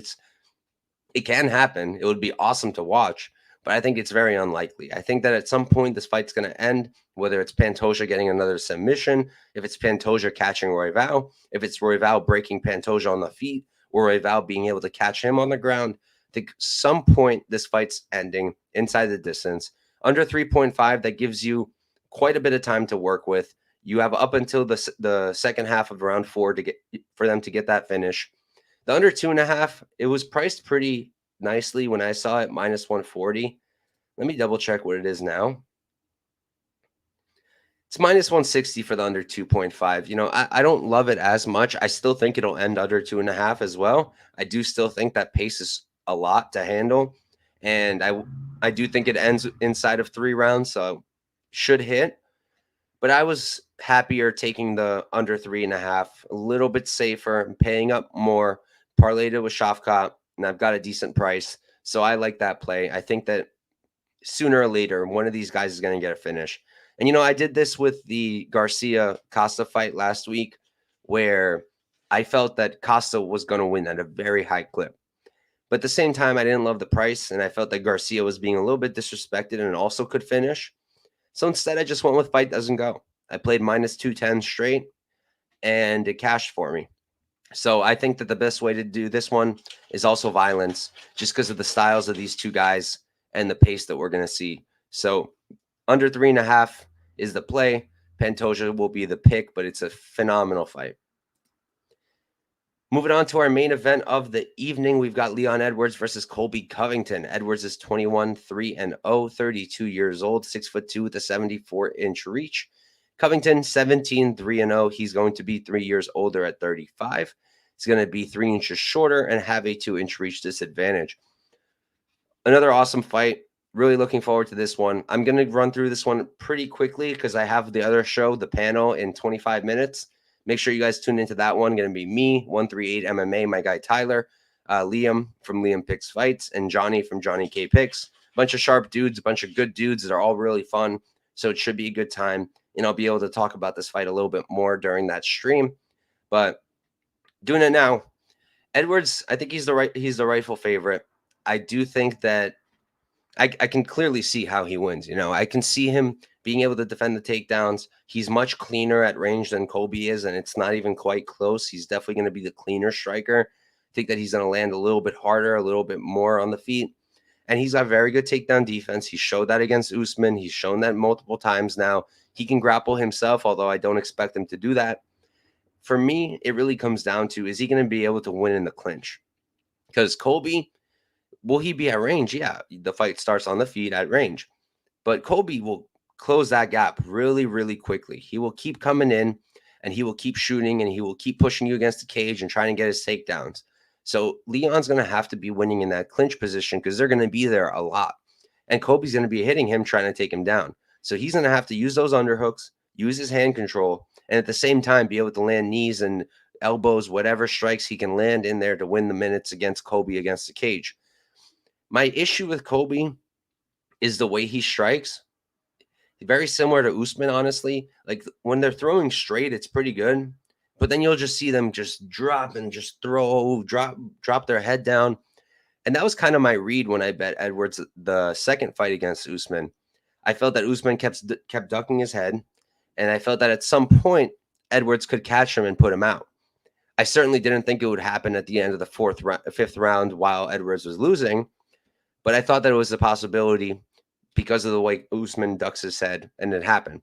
It can happen. It would be awesome to watch, but I think it's very unlikely. I think that at some point this fight's going to end, whether it's Pantoja getting another submission, if it's Pantoja catching Royval, if it's Royval breaking Pantoja on the feet, or Royval being able to catch him on the ground. I think some point this fight's ending inside the distance. Under 3.5, that gives you quite a bit of time to work with. You have up until the second half of round 4 for them to get that finish. The under 2.5, it was priced pretty nicely when I saw it, minus 140. Let me double check what it is now. It's minus 160 for the under 2.5. You know, I don't love it as much. I still think it'll end under 2.5 as well. I do still think that pace is a lot to handle. And I do think it ends inside of 3 rounds, so should hit. But I was happier taking the under 3.5, a little bit safer, paying up more, parlayed it with Shavkat, and I've got a decent price. So I like that play. I think that sooner or later, one of these guys is going to get a finish. And, you know, I did this with the Garcia-Costa fight last week, where I felt that Costa was going to win at a very high clip. But at the same time, I didn't love the price, and I felt that Garcia was being a little bit disrespected and also could finish. So instead, I just went with fight doesn't go. I played minus 210 straight, and it cashed for me. So I think that the best way to do this one is also violence, just because of the styles of these two guys and the pace that we're going to see. So under 3.5 is the play. Pantoja will be the pick, but it's a phenomenal fight. Moving on to our main event of the evening, we've got Leon Edwards versus Colby Covington. Edwards is 21, 3-0, 32 years old, 6'2" with a 74-inch reach. Covington, 17, 3-0. He's going to be 3 years older at 35. He's going to be 3 inches shorter and have a 2-inch reach disadvantage. Another awesome fight. Really looking forward to this one. I'm going to run through this one pretty quickly because I have the other show, the panel, in 25 minutes. Make sure you guys tune into that one. Going to be me, 138 MMA, my guy Tyler, Liam from Liam Picks Fights, and Johnny from Johnny K Picks. A bunch of sharp dudes, a bunch of good dudes that are all really fun. So it should be a good time. And I'll be able to talk about this fight a little bit more during that stream. But doing it now, Edwards, I think he's the rightful favorite. I do think that I can clearly see how he wins. You know, I can see him being able to defend the takedowns. He's much cleaner at range than Colby is, and it's not even quite close. He's definitely going to be the cleaner striker. I think that he's going to land a little bit harder, a little bit more on the feet. And he's got very good takedown defense. He showed that against Usman. He's shown that multiple times now. He can grapple himself, although I don't expect him to do that. For me, it really comes down to, is he going to be able to win in the clinch? Because Colby, will he be at range? Yeah, the fight starts on the feet at range. But Colby will close that gap really, really quickly. He will keep coming in, and he will keep shooting, and he will keep pushing you against the cage and trying to get his takedowns. So Leon's going to have to be winning in that clinch position because they're going to be there a lot. And Colby's going to be hitting him, trying to take him down. So he's going to have to use those underhooks, use his hand control, and at the same time be able to land knees and elbows, whatever strikes he can land in there to win the minutes against Colby against the cage. My issue with Colby is the way he strikes. Very similar to Usman, honestly. Like when they're throwing straight, it's pretty good. But then you'll just see them just drop and just drop their head down. And that was kind of my read when I bet Edwards the second fight against Usman. I felt that Usman kept ducking his head. And I felt that at some point, Edwards could catch him and put him out. I certainly didn't think it would happen at the end of the fifth round while Edwards was losing. But I thought that it was a possibility because of the way Usman ducks his head, and it happened.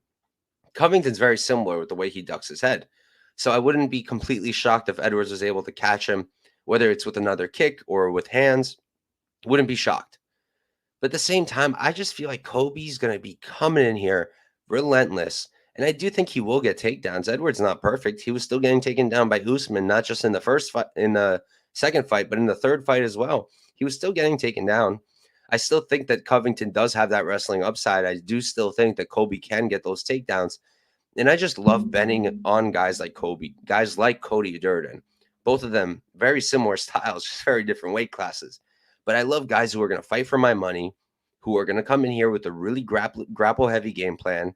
Covington's very similar with the way he ducks his head. So I wouldn't be completely shocked if Edwards was able to catch him, whether it's with another kick or with hands. Wouldn't be shocked. But at the same time, I just feel like Colby's going to be coming in here relentless. And I do think he will get takedowns. Edwards not perfect. He was still getting taken down by Usman, not just in the first fight, in the second fight, but in the third fight as well. He was still getting taken down. I still think that Covington does have that wrestling upside. I do still think that Colby can get those takedowns. And I just love betting on guys like Kobe, guys like Cody Durden. Both of them very similar styles, just very different weight classes. But I love guys who are going to fight for my money, who are going to come in here with a really grapple heavy game plan,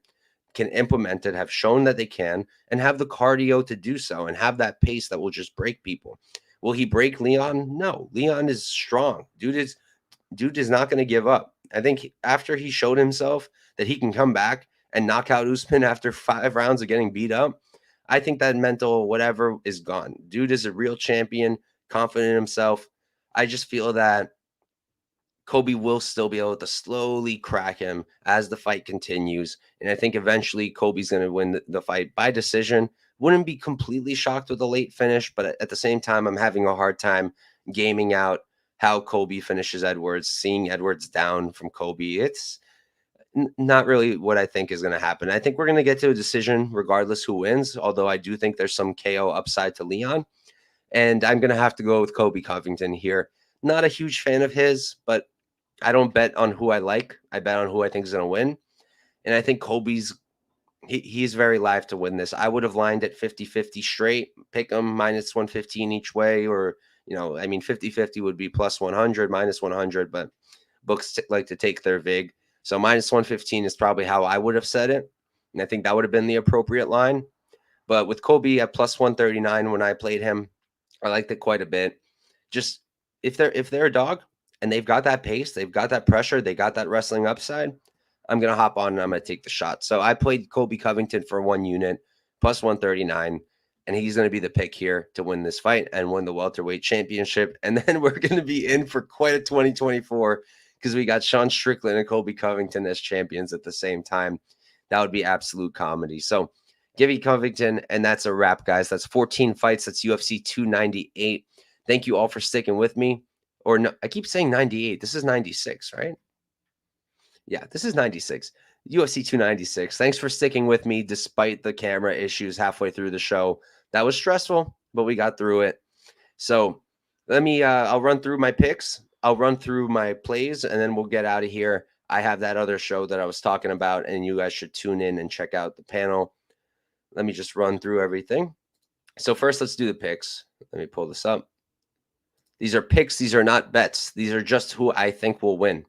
can implement it, have shown that they can, and have the cardio to do so, and have that pace that will just break people. Will he break Leon? No. Leon is strong. Dude is not going to give up. I think after he showed himself that he can come back and knock out Usman after 5 rounds of getting beat up, I think that mental whatever is gone. Dude is a real champion, confident in himself. I just feel that Colby will still be able to slowly crack him as the fight continues. And I think eventually Colby's going to win the fight by decision. Wouldn't be completely shocked with a late finish, but at the same time, I'm having a hard time gaming out how Colby finishes Edwards, seeing Edwards down from Colby. It's not really what I think is going to happen. I think we're going to get to a decision regardless who wins, although I do think there's some KO upside to Leon. And I'm going to have to go with Colby Covington here. Not a huge fan of his, but I don't bet on who I like. I bet on who I think is going to win. And I think Colby's he's very live to win this. I would have lined at 50-50 straight, pick him minus 115 each way, or, 50-50 would be plus 100, minus 100, but books like to take their vig. So minus 115 is probably how I would have said it. And I think that would have been the appropriate line. But with Colby at plus 139 when I played him, I liked it quite a bit. Just if they're a dog and they've got that pace, they've got that pressure, they got that wrestling upside, I'm going to hop on and I'm going to take the shot. So I played Colby Covington for 1 unit, plus 139, and he's going to be the pick here to win this fight and win the welterweight championship. And then we're going to be in for quite a 2024 because we got Sean Strickland and Colby Covington as champions at the same time. That would be absolute comedy. So give me Covington, and that's a wrap, guys. That's 14 fights. That's UFC 298. Thank you all for sticking with me. Or no, I keep saying 98. This is 96, right? Yeah, this is 96. UFC 296. Thanks for sticking with me despite the camera issues halfway through the show. That was stressful, but we got through it. So I'll run through my picks. I'll run through my plays, and then we'll get out of here. I have that other show that I was talking about, and you guys should tune in and check out the panel. Let me just run through everything. So first, let's do the picks. Let me pull this up. These are picks. These are not bets. These are just who I think will win.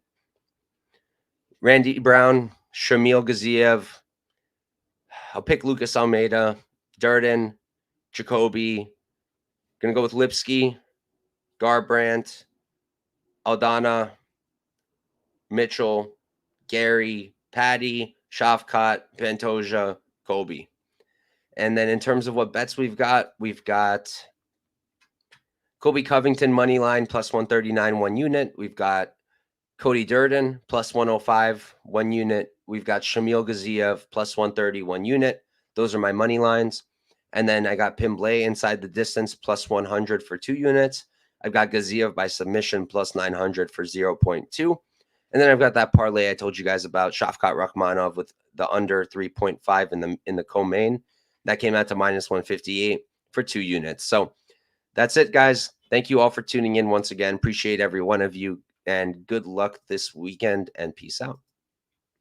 Randy Brown, Shamil Gaziev. I'll pick Lucas Almeida, Durden, Jacoby. Going to go with Lipski, Garbrandt, Aldana, Mitchell, Garry, Paddy, Shavkat, Pantoja, Colby. And then in terms of what bets we've got Colby Covington money line plus 139 1 unit. We've got Cody Durden plus 105 1 unit. We've got Shamil Gaziev plus 130 1 unit. Those are my money lines. And then I got Buday inside the distance plus 100 for 2 units. I've got Gaziev by submission plus 900 for 0.2. And then I've got that parlay I told you guys about, Shavkat Rakhmonov with the under 3.5 in the co-main. That came out to minus 158 for 2 units. So that's it, guys. Thank you all for tuning in once again. Appreciate every one of you, and good luck this weekend, and peace out.